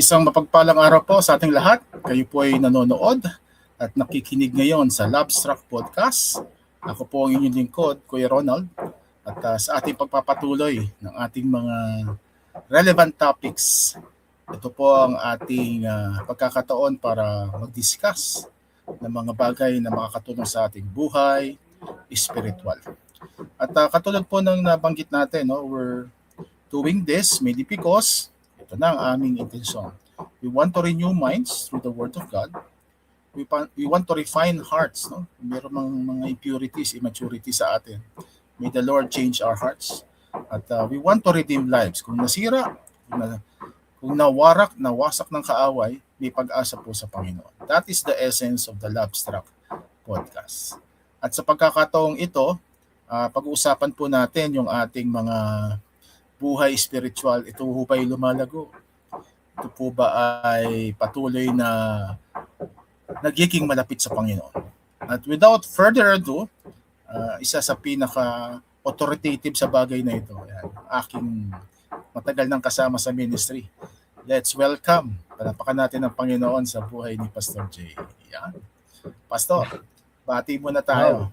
Isang mapagpalang araw po sa ating lahat. Kayo po ay nanonood at nakikinig ngayon sa Labstrack Podcast. Ako po ang inyong lingkod, Kuya Ronald. At sa ating pagpapatuloy ng ating mga relevant topics, ito po ang ating pagkakataon para mag-discuss ng mga bagay na makakatulong sa ating buhay, spiritual. At katulad po ng nabanggit natin, we're doing this mainly because ito na ang aming intensyon. We want to renew minds through the Word of God. We want to refine hearts. Meron mga impurities, immaturity sa atin. May the Lord change our hearts. At we want to redeem lives. Kung nasira, kung nawarak, nawasak ng kaaway, may pag-asa po sa Panginoon. That is the essence of the Labstrack Podcast. At sa pagkakataong ito, pag-uusapan po natin yung ating mga buhay spiritual. Ito po ba ay lumalago? Ito po ba ay patuloy na nagiging malapit sa Panginoon? At without further ado, isa sa pinaka-authoritative sa bagay na ito, aking matagal nang kasama sa ministry. Let's welcome, palapakan natin ang Panginoon sa buhay ni Pastor Jay. Yan. Pastor, bati muna tayo.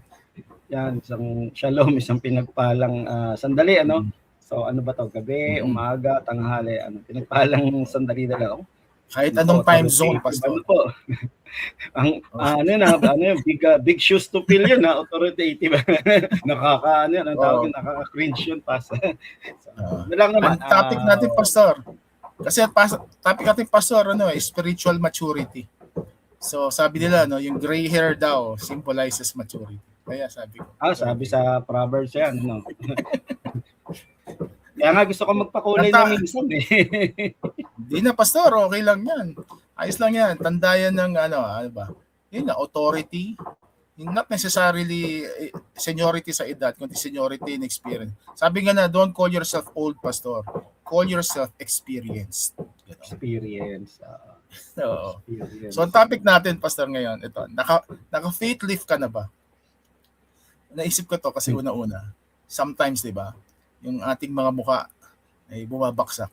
Yan, isang shalom, isang pinagpalang sandali, So ano ba to? Gabi, umaga, tanghali, pinagpalang sandali na lang. Kahit anong time zone, Pastor. Ano po? Big shoes to fill yun, authoritative. Nakaka-cringe yun, Pastor. Lang naman. Ang topic natin, Pastor. Kasi topic natin, Pastor, spiritual maturity. So sabi nila, yung gray hair daw symbolizes maturity. Kaya sabi ko. Sabi sa Proverbs yan, Kaya nga gusto ko magpakulay na minsan Hindi na, Pastor, okay lang yan. Ayos lang yan. Tandayan ng ano ba? Yun na, authority. Not necessarily seniority sa edad, kundi seniority in experience. Sabi nga na, don't call yourself old, Pastor. Call yourself experienced. Experience. So, ang topic natin, Pastor, ngayon, ito. Naka-faith lift ka na ba? Naisip ko to kasi una-una. Sometimes, di ba, yung ating mga muka ay bumabaksak.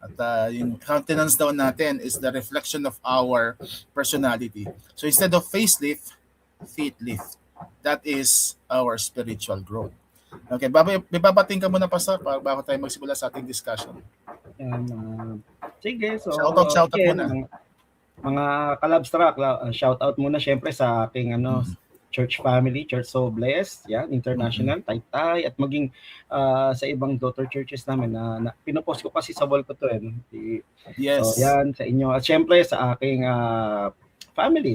At yung countenance daw natin is the reflection of our personality. So instead of facelift, faith lift. That is our spiritual growth. Okay, babating ka muna, Pastor, bago tayo magsimula sa ating discussion. Sige, so shout out muna. Mga ka-Labstrack, shout out muna syempre sa aking church family, Church So Blessed, international, Taytay, at maging sa ibang daughter churches namin na pinopost ko kasi sa wall ko to Yes. So yan sa inyo. At syempre sa aking family,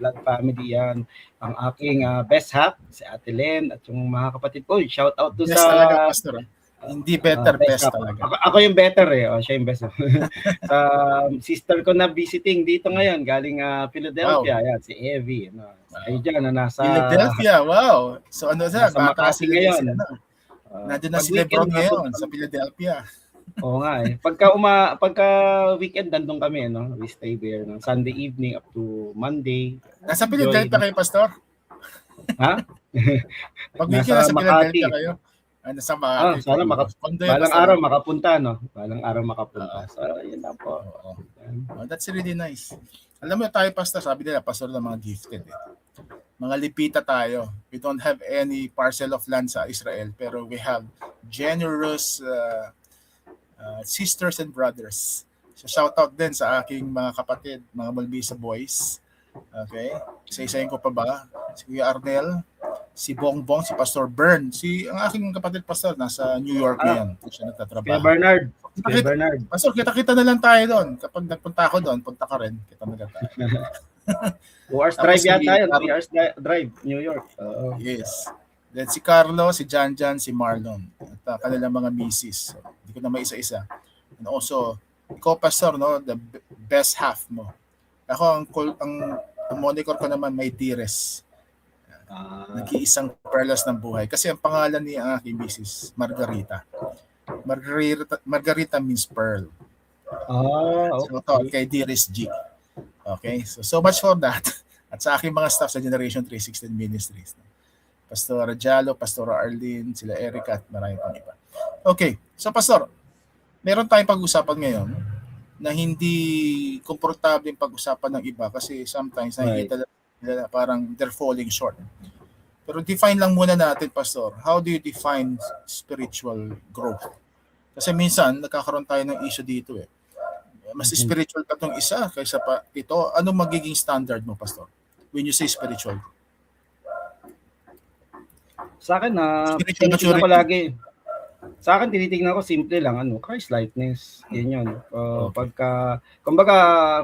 blood family yan. Ang aking best half, si Ate Len, at yung mga kapatid ko, shout out to best sa... talaga, Pastor. Hindi better, best talaga. Ako yung better siya yung best. Sa sister ko na visiting dito ngayon, galing Philadelphia, si Evie. Ay dyan, nasa... Philadelphia, wow. So ano siya? Nasa Makati ngayon. Nandun na si Lebron ngayon sa Philadelphia. Oo nga Pagka weekend, nandun kami, we stay there, Sunday evening up to Monday. Nasa Philadelphia kayo, Pastor? Ha? Pag weekend nasa Philadelphia kayo? Nasa Makati. Sana balang araw makapunta, Balang araw makapunta. So, yun lang po. That's really nice. Alam mo tayo, Pastor, sabi nila, Pastor ng mga gifted. Mga lipita tayo. We don't have any parcel of land sa Israel, pero we have generous sisters and brothers. So shout out din sa aking mga kapatid, mga Malbisa boys. Okay? Isa-isahin ko pa ba? Si Kuya Arnel, si Bongbong, si Pastor Bern. Ang aking kapatid, Pastor, nasa New York ngayon. Siya nagtatrabaho. Kuya Bernard. Pastor, kita na lang tayo doon. Kapag nagpunta ako doon, punta ka rin. Kita na lang tayo. 2 hours drive yata yun. 3 hours drive, New York. Yes. Then si Carlo, si Janjan, si Marlon. At kanilang mga misis. So, hindi ko na maisa-isa. And also, ikaw, Pastor, the best half mo. Ako, ang moniker ko naman, may dearest. Nag-iisang perlas ng buhay. Kasi ang pangalan ni ang aking misis, Margarita. Margarita means pearl. Okay. So, kay Dearest G. Okay? So much for that. At sa aking mga staff sa Generation 316 Ministries. Pastor Jalo, Pastor Arlene, sila Erica at marami pang iba. Okay. So, Pastor, meron tayong pag-usapan ngayon na hindi komportable pag-usapan ng iba kasi sometimes nakikita nila na parang they're falling short. Pero define lang muna natin, Pastor. How do you define spiritual growth? Kasi minsan, nagkakaroon tayo ng issue dito eh. Mas spiritual pa tong isa kaysa pa ito. Ano magiging standard mo, Pastor? When you say spiritual growth? Sa akin, Spiritual tinitingnan ko maturity. lagi. Sa akin, tinitingnan ko simple lang, Christ-likeness. Yan yun. Okay. Pagka, kumbaga,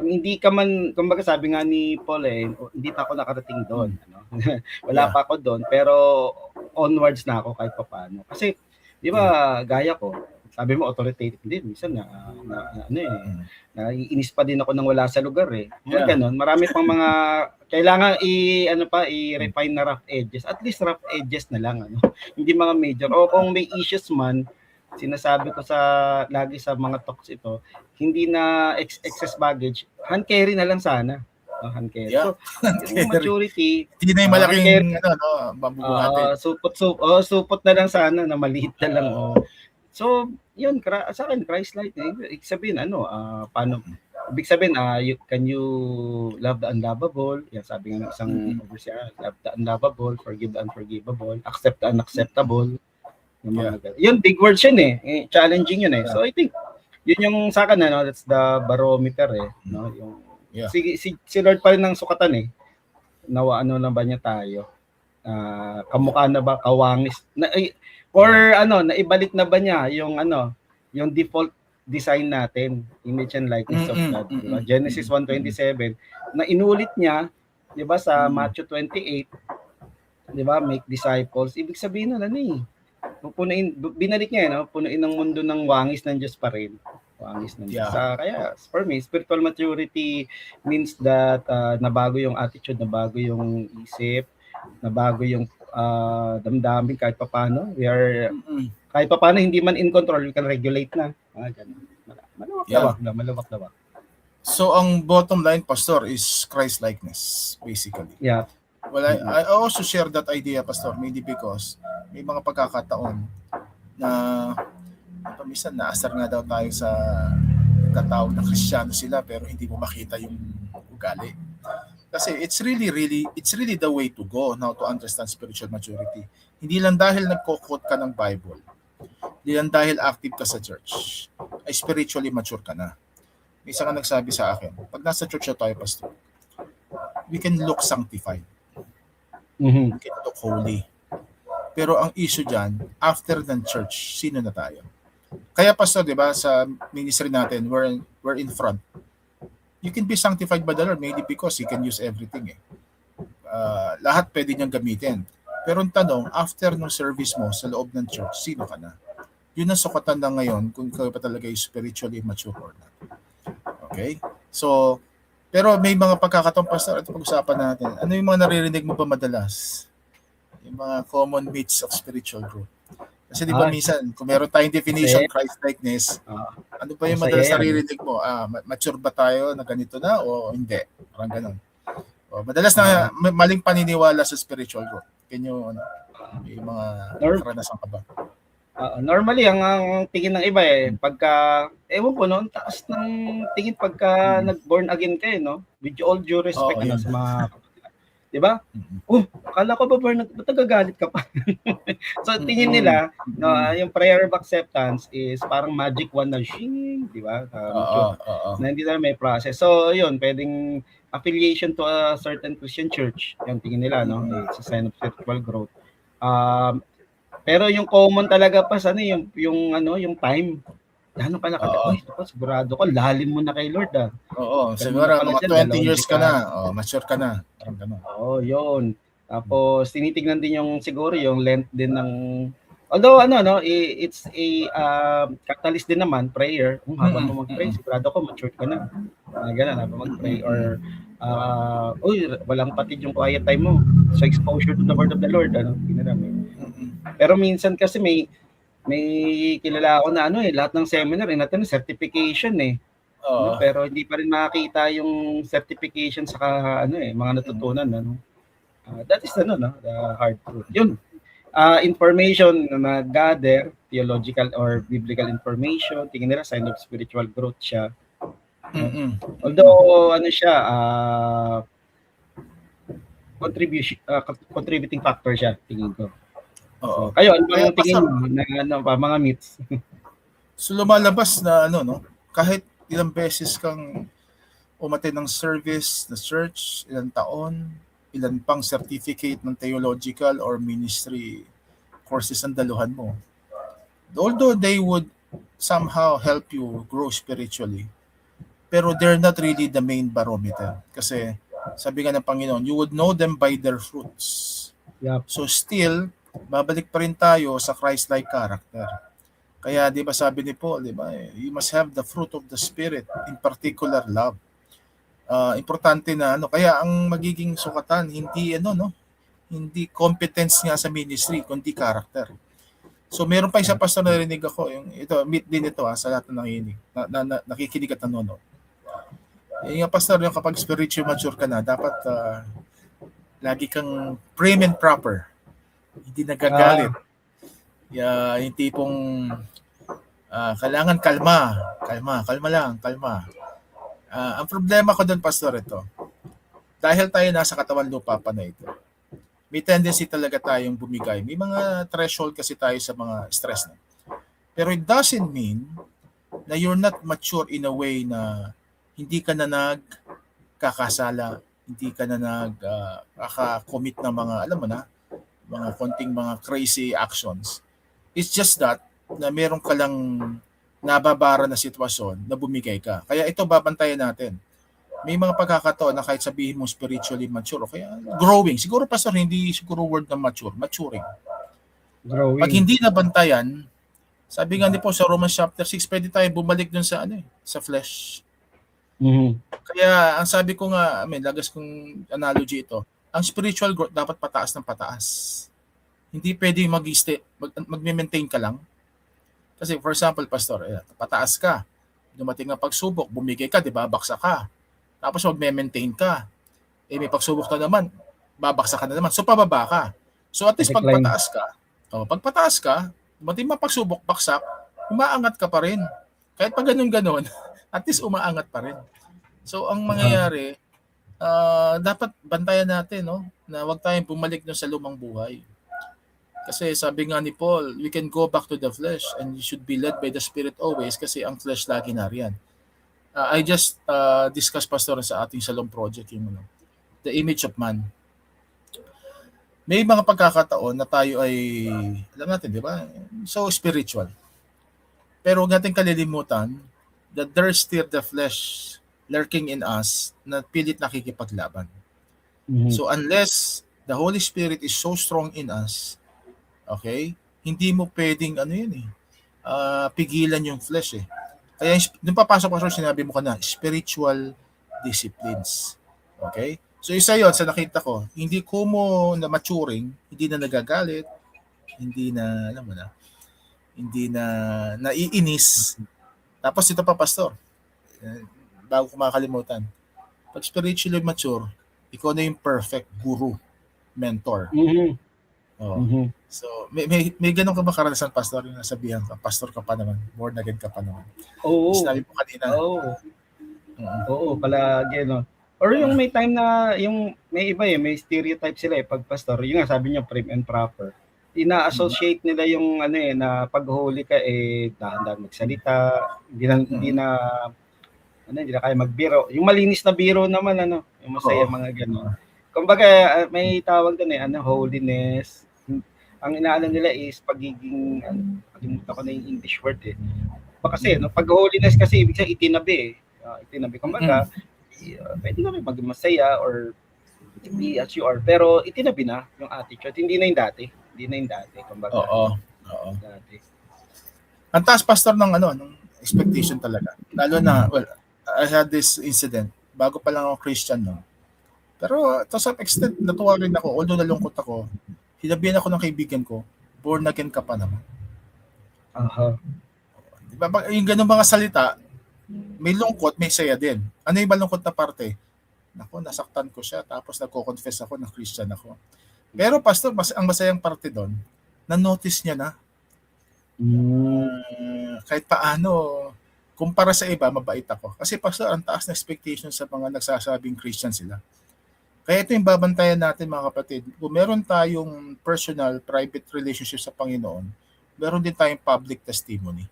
hindi ka man, kumbaga sabi nga ni Paul hindi pa ako nakarating doon. Wala pa ako doon, pero onwards na ako kahit pa paano. Kasi, di ba, gaya ko, sabi mo, authoritative din. Minsan naiinis pa din ako nang wala sa lugar eh. Ganun. Marami pang mga kailangan i-refine na rough edges. At least rough edges na lang, Hindi mga major. O kung may issues man, sinasabi ko lagi sa mga talks ito, hindi na excess baggage, hand carry na lang sana. Hand carry. Yeah. So, yung maturity, hindi na yung malaking babubuhatin. Supot na lang sana na maliit na lang. So, yun, sa akin, Christ-like. Ibig sabihin, paano? Ibig sabihin, can you love the unlovable? Yan, sabi nga ng isang overseer, love the unlovable, forgive the unforgivable, accept the unacceptable. Yun, big words yun eh. Challenging yun eh. So, I think, yun yung sa akin, that's the barometer eh. Si Lord pa rin ng sukatan eh. Ano na ba niya tayo? Kamukha na ba, kawangis? Naibalik na ba niya yung default design natin, image and likeness of God, diba? Genesis 1:27, na inulit niya, 'di ba, sa Matthew 28, 'di ba, make disciples. Ibig sabihin binalik niya, punuin ng mundo ng wangis ng Diyos pa rin. Wangis ng Diyos. Kaya for me, spiritual maturity means that nabago yung attitude, nabago yung isip, nabago yung damdamin kahit paano. We are kahit paano hindi man in control, we can regulate na. Ganun. Malawak. So ang bottom line, Pastor, is Christ-likeness, basically. Yeah. Well, I also share that idea, Pastor, mainly because may mga pagkakataon na minsan naasar nga daw tayo sa katawag na Kristiyano sila pero hindi mo makita yung ugali. Kasi it's really the way to go now to understand spiritual maturity. Hindi lang dahil nagko-quote ka ng Bible, hindi lang dahil active ka sa church, ay spiritually mature ka na. May isa nga nagsabi sa akin, pag nasa church na tayo, Pastor, we can look sanctified. We can look holy. Pero ang issue dyan, after ng church, sino na tayo? Kaya, Pastor, di ba, sa ministry natin, we're in front. You can be sanctified by the Lord mainly because He can use everything. Lahat pwede niyang gamitin. Pero ang tanong, after ng service mo sa loob ng church, sino ka na? Yun ang sukatan na ngayon kung kayo pa talaga is spiritually mature or not. Okay? So, pero may mga pagkakataon, Pastor, at pag-usapan natin. Ano yung mga naririnig mo pa madalas? Yung mga common myths of spiritual growth. Kasi di ba minsan, kung meron tayong definition, Christ-likeness, ano ba yung madalas naririnig mo? Mature ba tayo na ganito na o hindi? Parang ganun. Madalas na maling paniniwala sa spiritual growth. Can you, may mga karanasan ka ba? Normally, ang tingin ng iba pagka, ewan ko noon, taas ng tingin pagka nag-born again kayo, with all due respect sa mga di ba? Akala ko ba ba't nagagalit ka pa? So tingin nila yung prayer of acceptance is parang magic wand na shing, di ba? Na hindi na may process. So yun, pwedeng affiliation to a certain Christian church, yung tingin nila, it's a sign of spiritual growth. Pero yung common talaga pa yung time. Gano'n ka nakataon? Sigurado ko, lalim mo na kay Lord. Oo, siguro mga 20 years ka na. Mature ka na. Parang gano'n. Oo, yun. Tapos, tinitignan din siguro yung length din ng, although it's a catalyst din naman, prayer. Kung habang mo mag-pray, sigurado ko, mature ka na. Gano'n, habang mag-pray. Or, walang patid yung quiet time mo. So, exposure to the word of the Lord. Pero minsan kasi may kilala ako na lahat ng seminar natin certification pero hindi pa rin makita yung certification sa mga natutunan that is the hard truth yun. Information na gather, theological or biblical information, tingin nila sign of spiritual growth siya, Mm-mm. Although ano siya, contributing factor siya, tingin ko. Oo. So, kayo, ano Kaya bang tingin pastor, mo na ano pa, mga myths? so lumalabas na ano, no? Kahit ilang beses kang umattend ng service na church, ilang taon, ilan pang certificate ng theological or ministry courses ang daluhan mo. Although they would somehow help you grow spiritually, pero they're not really the main barometer. Kasi sabi nga ng Panginoon, you would know them by their fruits. Yup. So still, babalik pa rin tayo sa Christ-like character. Kaya 'di ba sabi ni Paul, 'di ba? You must have the fruit of the spirit, in particular love. Importante na ano, kaya ang magiging sukatan hindi ano no, hindi competence nga sa ministry kundi character. So meron pa isa pastor na narinig ako, yung ito meet din ito sa lahat ng nakikinig, nakikinig at nanonood. Yung pastor, yung kapag spiritual mature ka na, dapat lagi kang prim and proper. Hindi nagagalit. Yung tipong kailangan kalma lang. Ang problema ko doon, pastor, ito. Dahil tayo nasa katawan lupa pa na ito, may tendency talaga tayong bumigay. May mga threshold kasi tayo sa mga stress na. Pero it doesn't mean na you're not mature in a way na hindi ka na nagkakasala, hindi ka na nagkaka-commit ng mga, alam mo na, mga konting mga crazy actions. It's just that na meron ka lang nababara na sitwasyon na bumigay ka. Kaya ito babantayan natin. May mga pagkakataon na kahit sabihin mo spiritually mature o kaya growing. Siguro pastor, hindi siguro word na mature, maturing. Growing. Pag hindi nabantayan, sabi nga ni po sa Romans chapter 6, pwede tayo bumalik dun sa sa flesh. Mm-hmm. Kaya ang sabi ko nga, lagas kong analogy ito, ang spiritual growth dapat pataas ng pataas. Hindi pwede mag-maintain ka lang. Kasi for example, pastor, pataas ka. Dumating ang pagsubok, bumigay ka, di ba? Baksa ka. Tapos mag-maintain ka. May pagsubok na naman, babaksa ka na naman. So pababa ka. So at least pagpataas ka, dumating ang pagsubok, baksak, umaangat ka pa rin. Kahit pag ganun-ganon, at least umaangat pa rin. So ang mangyayari, dapat bantayan natin, no, na wag tayong bumalik no sa lumang buhay. Kasi sabi nga ni Paul, we can go back to the flesh and you should be led by the Spirit always kasi ang flesh lagi nariyan. I just discussed, pastor, sa ating Shalom project yung the image of man. May mga pagkakataon na tayo ay, alam natin, di ba? So spiritual. Pero huwag natin kalilimutan that there's still the flesh lurking in us na pilit nakikipaglaban. Mm-hmm. So unless the Holy Spirit is so strong in us, okay, hindi mo pwedeng pigilan yung flesh eh. Kaya nung papasok ko sinabi mo na spiritual disciplines. Okay? So isa yun sa nakita ko, hindi ko mo na maturing, hindi na nagagalit, hindi na, alam mo na, hindi na naiinis. Tapos ito pa, pastor, bago ko makalimutan, pag spiritually mature, ikaw na yung perfect guru, mentor. Mm-hmm. Mm-hmm. So, may ganun ka ba karanasan, pastor, yung nasabihan ka, pastor ka pa naman, born again ka pa naman? Oo. Sinabi mo kanina. Oo, palagi, no? Or yung may time na, yung may iba may stereotype sila pag pastor, yung nga sabi niyo, prim and proper. Ina-associate nila yung na pag huli ka dahan-dahan magsalita, hindi na kaya magbiro. Yung malinis na biro naman yung masaya, mga ganun. Kumbaga may tawag doon holiness. Ang inaalam nila is pagiging palimutan ko na yung English word kasi pag holiness kasi ibig sabihin itinabi. Kumbaga pwede kami maging masaya or be as you are, pero itinabi na yung attitude, hindi na yung dati. Kumbaga. Oo. Dati. Ang taas, pastor, ng expectation talaga. Lalo na, I had this incident bago pa lang ako Christian, no. Pero to some extent natuwa rin ako, although nalungkot ako. Hinabihan ako ng kaibigan ko, born again ka pa naman. Diba, yung ganun mga salita, may lungkot, may saya din. Ano yung malungkot na parte? Naku, nasaktan ko siya, tapos nagko-confess ako na Christian ako. Pero pastor, ang masayang parte doon, na-notice niya na. Kahit paano, kumpara sa iba, mabait ako. Kasi pastor, ang taas na expectation sa mga nagsasabing Christian sila. Kaya ito yung babantayan natin mga kapatid. Kung meron tayong personal, private relationship sa Panginoon, meron din tayong public testimony.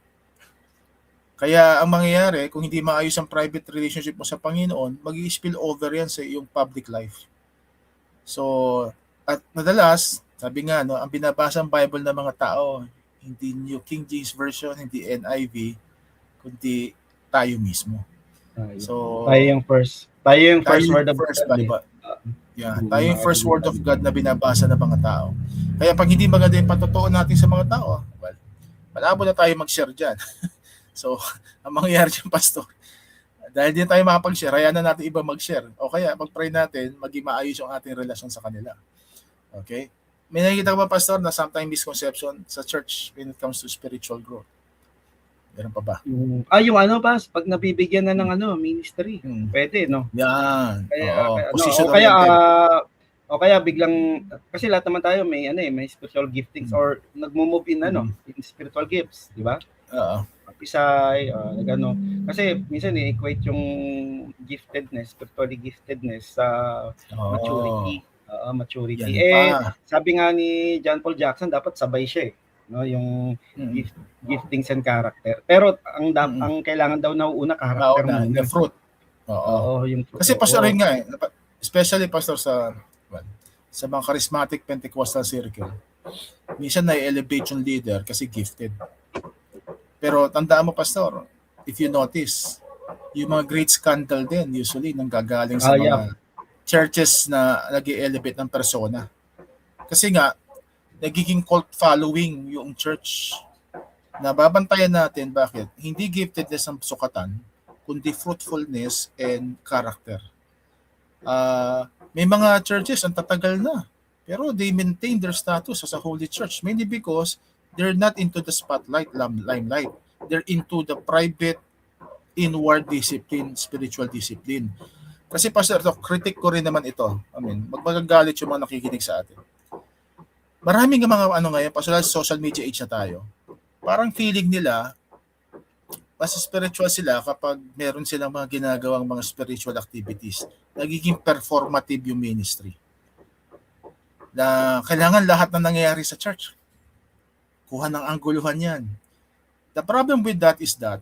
Kaya ang mangyayari, kung hindi maayos ang private relationship mo sa Panginoon, mag-i-spill over yan sa iyong public life. So, at madalas, sabi nga, no, ang binabasang Bible ng mga tao, hindi New King James Version, hindi NIV, kundi tayo mismo. So, tayo yung first word of first God. Bible. Yeah, tayo yung first word of God na binabasa ng mga tao. Kaya pag hindi maganda yung patotoo natin sa mga tao, well, malabo na tayo mag-share dyan. So, ang mangyayari dyan, pastor, dahil din tayo makapag-share, hayaan na natin iba mag-share. O kaya, pag-pray natin, maging maayos yung ating relasyon sa kanila. Okay? May nakikita ba, pastor, na sometimes misconception sa church when it comes to spiritual growth? Meron pa ba? Yung ba, pag nabibigyan na ng ministry, pwede, no? Yan. Kaya, position oriented. O kaya biglang, kasi lahat naman tayo may spiritual giftings or nagmo-move in in spiritual gifts, di ba? Oo. Pisay, kasi minsan i-equate yung spiritually giftedness sa maturity. Maturity. Sabi nga ni John Paul Jackson, dapat sabay siya no, yung giftings and character. Pero ang kailangan daw nauuna character muna. Yung fruit. Oo, yung fruit. Kasi pastor rin nga especially pastor sa mga charismatic Pentecostal circle. Minsan na-elevate yung leader kasi gifted. Pero tandaan mo pastor, if you notice, yung mga great scandal din usually nanggagaling sa mga churches na nag-elevate ng persona. Kasi nga, nagiging cult following yung church. Nababantayan natin bakit? Hindi giftedness ang sukatan, kundi fruitfulness and character. May mga churches ang tatagal na, pero they maintain their status as a holy church, mainly because they're not into the spotlight, limelight. They're into the private, inward discipline, spiritual discipline. Kasi pastor, critic ko rin naman ito. Magmagagalit yung mga nakikinig sa atin. Maraming mga ngayon, pastor, social media age na tayo. Parang feeling nila, mas spiritual sila kapag meron silang mga ginagawang mga spiritual activities. Nagiging performative yung ministry. Na kailangan lahat na nangyayari sa church. Kuha ng angguluhan yan. The problem with that is that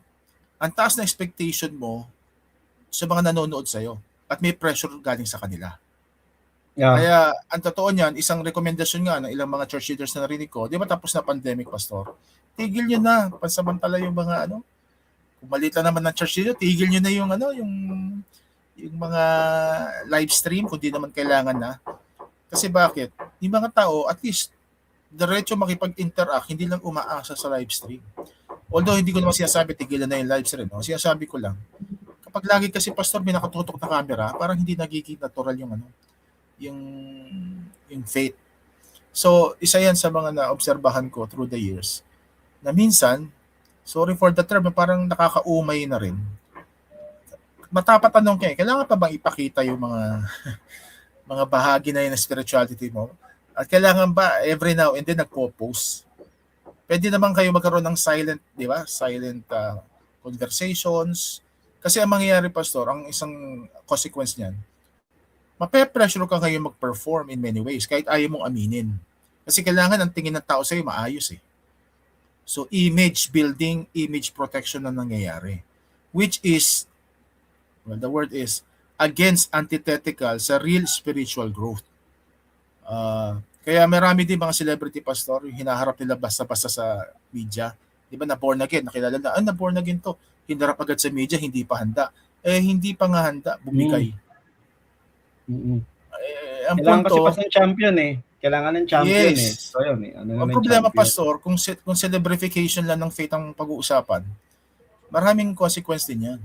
ang taas na expectation mo sa mga nanonood sa'yo at may pressure galing sa kanila. Yeah. Kaya ang totoo niyan, isang rekomendasyon nga ng ilang mga church leaders na narinig ko, di ba tapos na pandemic, pastor? Tigil nyo na, pansamantala yung mga kung malita naman ng church leader, tigil nyo na yung mga live stream kung di naman kailangan na. Kasi bakit? Yung mga tao, at least, diretso makipag-interact, hindi lang umaasa sa live stream. Although hindi ko naman sinasabi tigilan na yung live stream, no? Sinasabi ko lang, kapag lagi kasi pastor may nakatutok na camera, parang hindi nagiging natural yung faith. So, isa yan sa mga naobserbahan ko through the years, na minsan, sorry for the term, parang nakakaumay na rin. Matapatanong kayo, kailangan pa bang ipakita yung mga mga bahagi na yun ng spirituality mo? At kailangan ba every now and then nagpo-post? Pwede naman kayo magkaroon ng silent, di ba? Silent conversations. Kasi ang mangyayari, pastor, ang isang consequence niyan, mape-pressure ka kayo mag-perform in many ways kahit ayaw mong aminin. Kasi kailangan ang tingin ng tao sa'yo maayos eh. So image building, image protection na nangyayari. Which is, well, the word is, against antithetical sa real spiritual growth. Kaya marami din mga celebrity pastor yung hinaharap nila basta-basta sa media. Di ba na born again? Nakilala na, na born again to. Hinarap agad sa media, hindi pa handa. Hindi pa nga handa, bumigay. Ang kailangan punto, kasi pa ng champion eh. Kailangan ng champion eh. So yun eh. Ang problema, champion, pastor, kung celebrification lang ng faith ang pag-uusapan, maraming consequence din yan.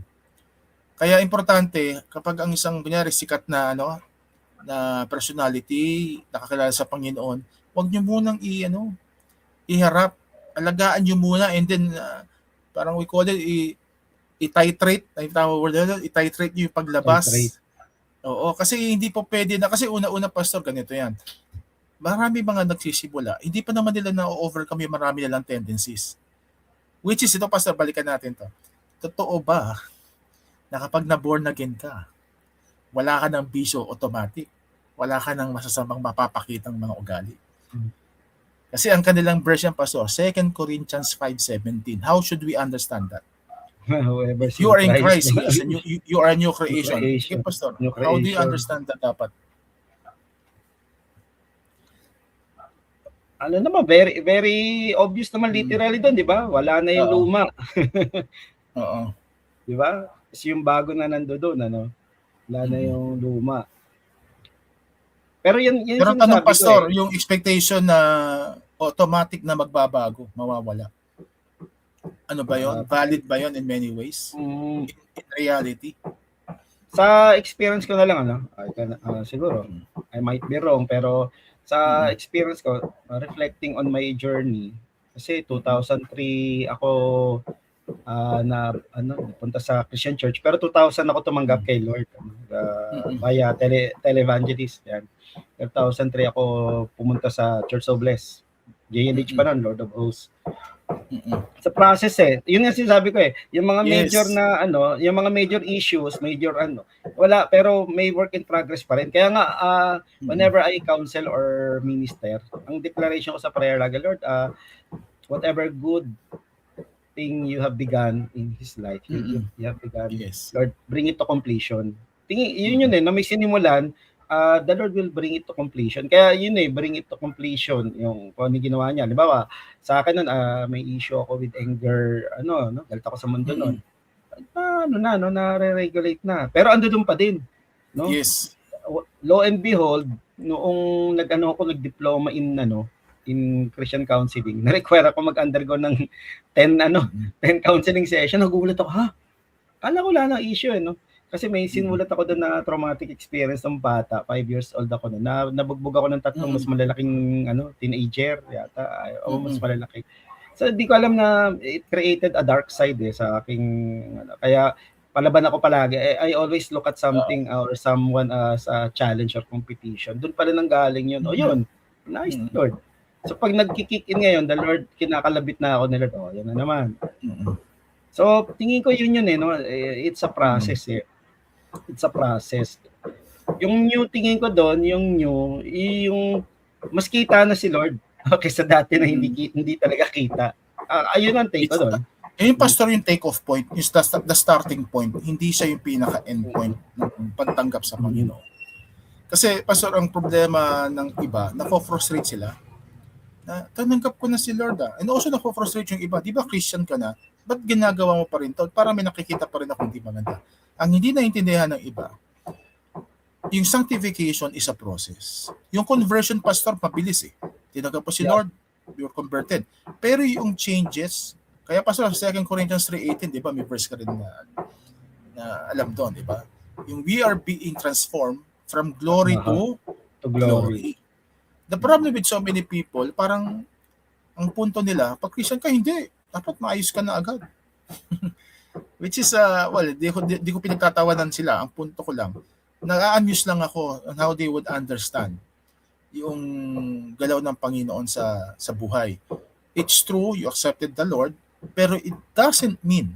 Kaya importante, kapag ang isang, kunyari, sikat na na personality, nakakilala sa Panginoon, huwag nyo munang iharap, alagaan nyo muna, and then, parang we call it, i-titrate, i-titrate nyo yung paglabas. Oo, kasi hindi po pwede na, kasi una-una, pastor, ganito yan. Marami mga nagsisibula, hindi pa naman nila na-overcome yung marami nilang tendencies. Which is, ito pastor, balikan natin to. totoo ba na kapag na-born again ka, wala ka ng bisyo automatic? Wala ka ng masasamang mapapakitang mga ugali? Kasi ang kanilang version, Pastor, 2 Corinthians 5:17. How should we understand that? Whoever You are in Christ, Christ, He is a new, you are a new creation. creation. Okay, Pastor, New how do you creation. understand that dapat? Ano naman, very very obvious naman literally doon, 'di ba? Wala na yung Oo. luma, Oo. 'di ba? Kasi yung bago na nandoon, ano? Wala na yung luma. Pero yun Pero ang tanong, sinasabi ko Pastor, eh. yung expectation na automatic na magbabago, mawawala. Ano ba yon? Valid ba yon in many ways? In reality? Sa experience ko na lang, ano? Siguro, I might be wrong, pero sa experience ko, reflecting on my journey, kasi 2003 ako punta sa Christian Church, pero 2000 ako tumanggap kay Lord via televangelist. Yan. 2003 ako pumunta sa Church of Bless. JNH pa nun, Lord of Hosts. Sa process yun nga sinasabi ko yung mga major na yung mga major issues, wala, pero may work in progress pa rin. Kaya nga whenever I counsel or minister, ang declaration ko sa prayer lagi, Lord, whatever good thing you have begun in his life, you have begun, Lord, bring it to completion. Yun na may sinimulan, the Lord will bring it to completion. Kaya yun bring it to completion, yung kung ano ginawa niya. Halimbawa, sa akin nun, may issue ako with anger, galit ako sa mundo nun. Na-regulate na. Pero ando doon pa din. No? Yes. Lo and behold, noong nag-diploma in Christian counseling, na-require ako mag-undergo ng 10 counseling session. Nagugulat ako, Kala ko wala nang issue, no? Kasi may sinulat ako doon na traumatic experience ng bata, 5 years old ako noon. Nabugbog ako ng 3 mas malalaking teenager yata, mas malalaki. So di ko alam na it created a dark side sa aking kaya palaban ako palagi. I always look at something or someone as a challenge or competition. Doon pala nang galing yun. Yun. Nice, Lord. So pag nagki-kick in ngayon, the Lord, kinakalabit na ako ni Lord. Yan na naman. So tingin ko yun it's a process It's a process. Yung new tingin ko doon, yung mas kita na si Lord kaysa dati na hindi talaga kita. Ayun ang take ko doon. Yung Pastor, yung take-off point, is the starting point. Hindi siya yung pinaka-end point ng pagtanggap sa Panginoon. Kasi, Pastor, ang problema ng iba, nako-frustrate sila. Na, tanggap ko na si Lord And also, nako-frustrate yung iba. Di ba Christian ka na? Ba't ginagawa mo pa rin to? Para may nakikita pa rin ako hindi maganda. Ang hindi naintindihan ng iba, yung sanctification is a process. Yung conversion, Pastor, mabilis Tinanggap po si Lord, you're converted. Pero yung changes, kaya Pastor, 2 Corinthians 3:18, di ba, may verse ka rin na alam doon, di ba? Yung we are being transformed from glory to glory. The problem with so many people, parang ang punto nila, pag Christian ka, hindi. Dapat maayos ka na agad. Which is, di ko pinagtatawanan sila. Ang punto ko lang, na-amuse lang ako on how they would understand yung galaw ng Panginoon sa buhay. It's true, you accepted the Lord, pero it doesn't mean,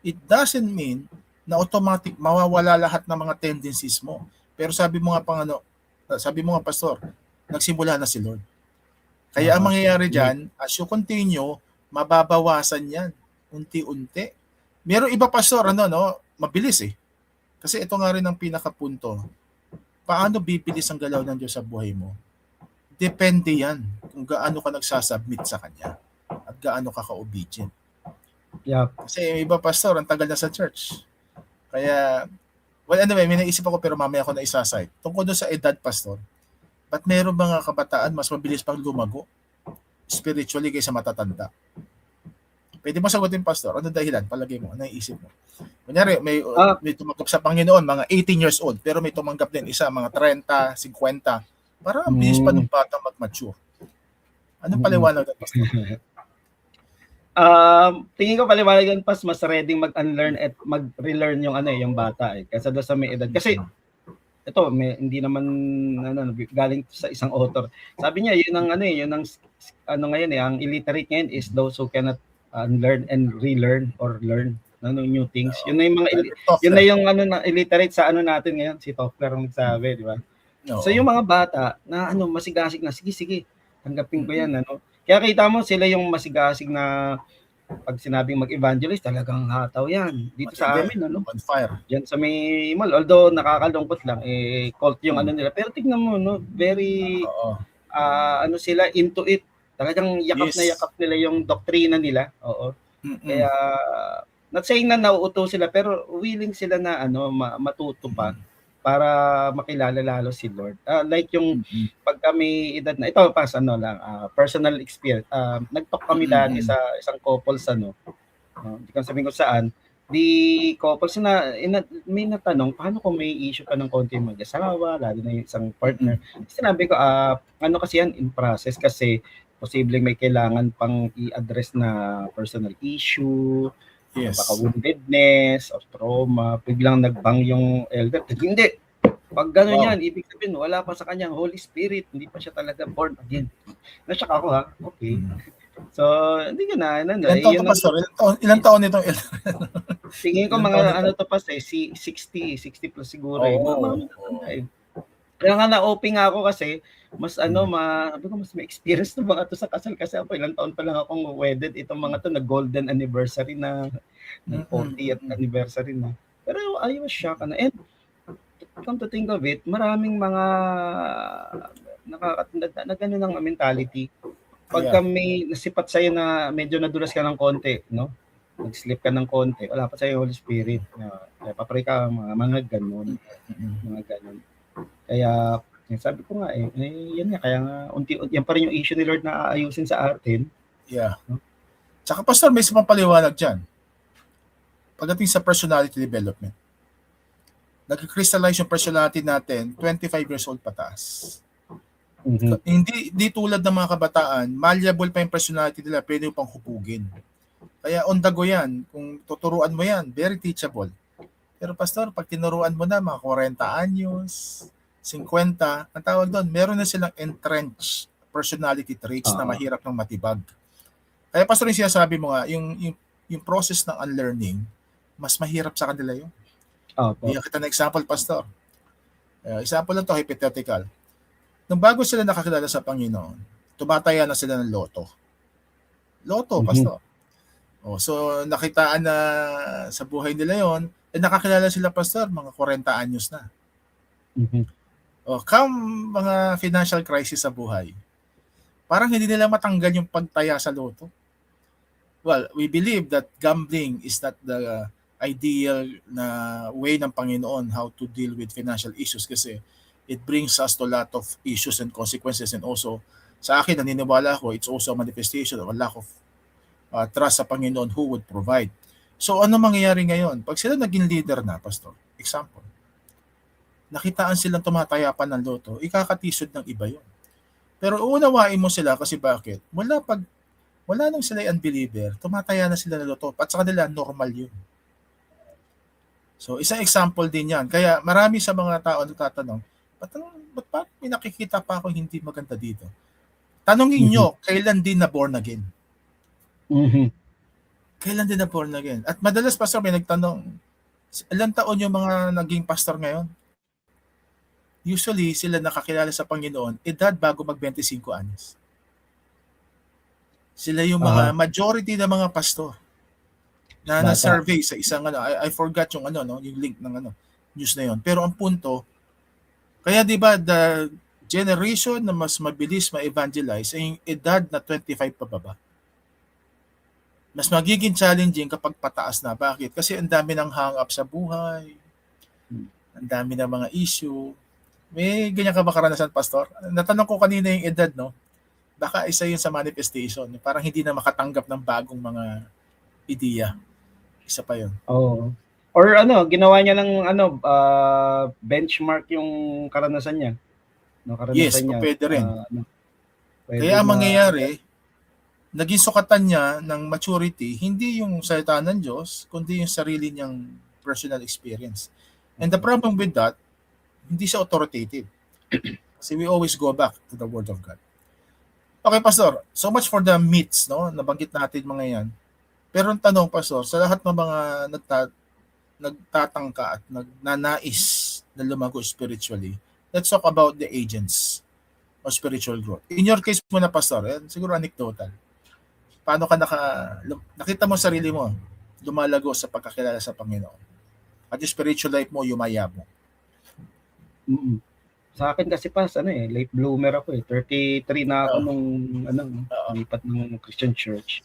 it doesn't mean na automatic mawawala lahat ng mga tendencies mo. Pero sabi mo nga, Pastor, nagsimula na si Lord. Kaya ang mangyayari dyan, as you continue, mababawasan yan unti-unti. Meron iba, Pastor, mabilis Kasi ito nga rin ang pinakapunto. Paano bibilis ang galaw ng Diyos sa buhay mo? Depende yan kung gaano ka nagsasubmit sa Kanya at gaano ka ka-obedient. Yeah. Kasi iba, Pastor, ang tagal na sa church. Kaya, anyway, may naisip ako pero mamaya ako na isasite. Tungkol doon sa edad, Pastor, ba't meron mga kabataan mas mabilis pang lumago spiritually kaysa matatanda? Pwede mo sagutin, Pastor. Ano dahilan? Palagay mo. Ano naisip mo? Kunyari, may tumanggap sa Panginoon, mga 18 years old, pero may tumanggap din isa, mga 30, 50. Para ang bilis pa ng bata mag-mature. Anong paliwanag ng Pastor? Tingin ko paliwanag yan, Pas, mas ready mag-unlearn at mag-relearn yung bata kaysa doon sa may edad. Kasi ito, hindi naman galing sa isang author. Sabi niya, yun ang ngayon ang illiterate ngayon is those who cannot unlearn and relearn or learn new things. Yun na yung mga Very yun na Toffler. yung illiterate sa natin ngayon, si Toffler ang nagsabi, di ba? So Oo. yung mga bata na masigasig na, sige, tanggapin ko yan, Kaya kita mo sila yung masigasig na pag sinabing mag-evangelize, talagang hataw yan. Dito sa amin, On fire. Diyan sa may mall, although nakakalungkot lang, cult yung nila. Pero tignan mo, very, Oo. sila into it. Talagang yakap Yes. na yakap nila yung doktrina nila. Oo. Mm-mm. Kaya, not saying na nauuto sila, pero willing sila na matuto pa para makilala lalo si Lord. Like yung pag kami edad na, ito pas personal experience. Nag-talk kami dati sa isang couples, hindi ko sabihin ko saan, di couples may natanong, paano kung may issue ka ng konti mag-asawa, lalo na yung isang partner. Sinabi ko, kasi yan in process kasi posibleng may kailangan pang i-address na personal issue, Yes. baka woundedness or trauma, biglang nagbang yung elder. Hindi. Pag gano'n yan, ibig sabihin, wala pa sa kanyang Holy Spirit, hindi pa siya talaga born again. Na-shock ako ha, okay. So, hindi ka na. Ilan taon to, Pastor? Ilan taon nitong elder? Tingin ko mga to pa 60 plus siguro. Kaya nga na-open nga ako kasi, mas mas may experience ng mga to sa kasal kasi ako ilang taon pa lang akong wedded. Itong mga to nag-golden anniversary na, 40th anniversary na. Pero I was shocked and come to think of it, maraming mga nakakatanda na gano'n ang mentality. Pag kami nasipat sa'yo na medyo nadulas ka ng konti, nag-slip ka ng konti, wala pa sa'yo Holy Spirit. Papray ka, mga ganun. Mga ganun. Kaya, sabi ko nga yan nga, kaya nga, yan pa rin yung issue ni Lord na aayusin sa atin. Yeah. Tsaka Pastor, may isang paliwanag dyan. Pagdating sa personality development, nag-crystallize yung personality natin 25 years old pataas. Hindi tulad ng mga kabataan, malleable pa yung personality nila, pwede pang hupugin. Kaya on the go yan, kung tuturuan mo yan, very teachable. Pero Pastor, pag tinuruan mo na mga 40 anyos, 50, ang tawag doon, meron na silang entrenched personality traits na mahirap ng matibag. Kaya Pastor, yung sinasabi mo nga, yung process ng unlearning, mas mahirap sa kanila yun. Bigyan kita ng example, Pastor. Example lang to, hypothetical. Nung bago sila nakakilala sa Panginoon, tumataya na sila ng loto. Loto, Pastor. So, nakitaan na sa buhay nila yon, nakakilala sila, Pastor, mga 40 anyos na. Come mga financial crisis sa buhay, parang hindi nila matanggal yung pagtaya sa loto. Well, we believe that gambling is not the ideal na way ng Panginoon how to deal with financial issues kasi it brings us to a lot of issues and consequences, and also sa akin naniniwala ko it's also a manifestation of a lack of trust sa Panginoon who would provide. So ano mangyayari ngayon? Pag sila naging leader na, Pastor, example, nakitaan silang tumataya pa ng loto, ikakatisod ng iba yun. Pero uunawain mo sila kasi bakit? Wala nang sila unbeliever, tumataya na sila ng loto at sa kanila normal yun. So, isang example din yan. Kaya marami sa mga tao nagtatanong, ba't may nakikita pa ako hindi maganda dito? Tanungin nyo, kailan din na born again? Kailan din na born again? At madalas, Pastor, may nagtanong, ilang taon yung mga naging pastor ngayon? Usually, sila nakakilala sa Panginoon, edad bago mag-25 anyos. Sila yung mga majority ng mga pastor na na-survey sa isang I forgot yung yung link ng news na yon. Pero ang punto, kaya 'di ba the generation na mas mabilis ma-evangelize ay yung edad na 25 pababa. Mas magiging challenging kapag pataas na. Bakit? Kasi ang dami ng hang up sa buhay. Ang dami ng mga issue. May ganyan ka ba karanasan, Pastor? Natanong ko kanina yung edad, baka isa yun sa manifestation. Parang hindi na makatanggap ng bagong mga ideya. Isa pa yun. Or ginawa niya ng benchmark yung karanasan niya. Yes, pwede rin. Kaya ang mangyayari, naging sukatan niya ng maturity, hindi yung salita ng Diyos, kundi yung sarili niyang personal experience. And the problem with that, hindi siya authoritative. Kasi we always go back to the Word of God. Okay, Pastor. So much for the myths, nabanggit natin mga yan. Pero ang tanong, Pastor, sa lahat ng mga nagtatangka at nagnanais na lumago spiritually, let's talk about the agents of spiritual growth. In your case muna, Pastor, siguro anecdotal. Paano ka nakita mo sarili mo lumalago sa pagkakilala sa Panginoon? At yung spiritual life mo, yumayabong. Mm. Sa akin kasi late bloomer ako 33 na ako nung lipat ng Christian church.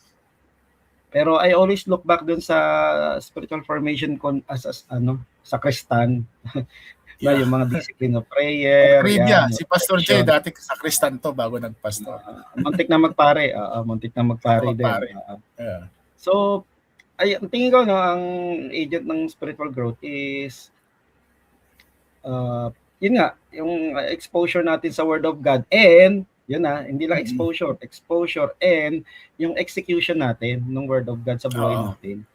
Pero I always look back dun sa spiritual formation ko sa Kristan. Yung mga discipline of prayer. Trivia, si Pastor Jay dati sa Kristan to bago nagpastor. Muntik na magpare. Muntik na magpare din. So, ang tingin ko, ang agent ng spiritual growth is yun nga, yung exposure natin sa Word of God, and yun hindi lang exposure and yung execution natin ng Word of God sa buhay natin.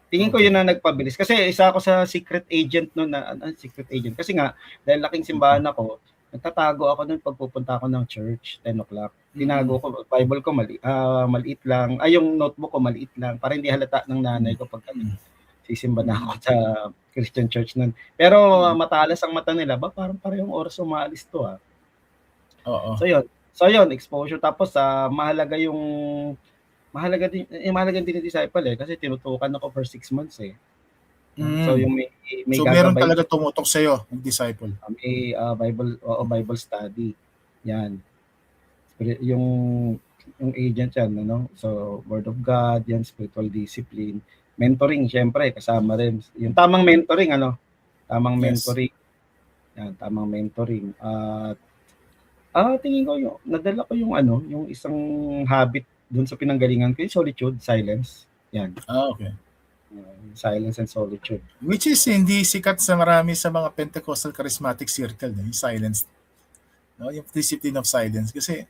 Tingin ko yun na nagpabilis. Kasi isa ako sa secret agent noon secret agent. Kasi nga, dahil laking simbahan ako, nagtatago ako nung pagpupunta ako ng church, 10 o'clock. Tinago ko, Bible ko maliit lang. Yung notebook ko maliit lang para hindi halata ng nanay ko pag sisimba na ako sa Christian church nun. Pero matalas ang mata nila, parang parehong oras umaalis to So yun, exposure. Tapos mahalaga din disciple kasi tinutukan ako for 6 months So yung may meron talaga tumutok sa iyo, ng disciple. May Bible study. Yan. Yung agent yan, So Word of God, yan, spiritual discipline. Mentoring, syempre, kasama rin. Yung tamang mentoring, mentoring. Yan, tamang mentoring. Tingin ko nadala ko yung isang habit dun sa pinanggalingan ko, yung solitude, silence. Yan. Okay. Silence and solitude. Which is hindi sikat sa marami sa mga Pentecostal charismatic circle, yung silence. Yung discipline of silence. Kasi,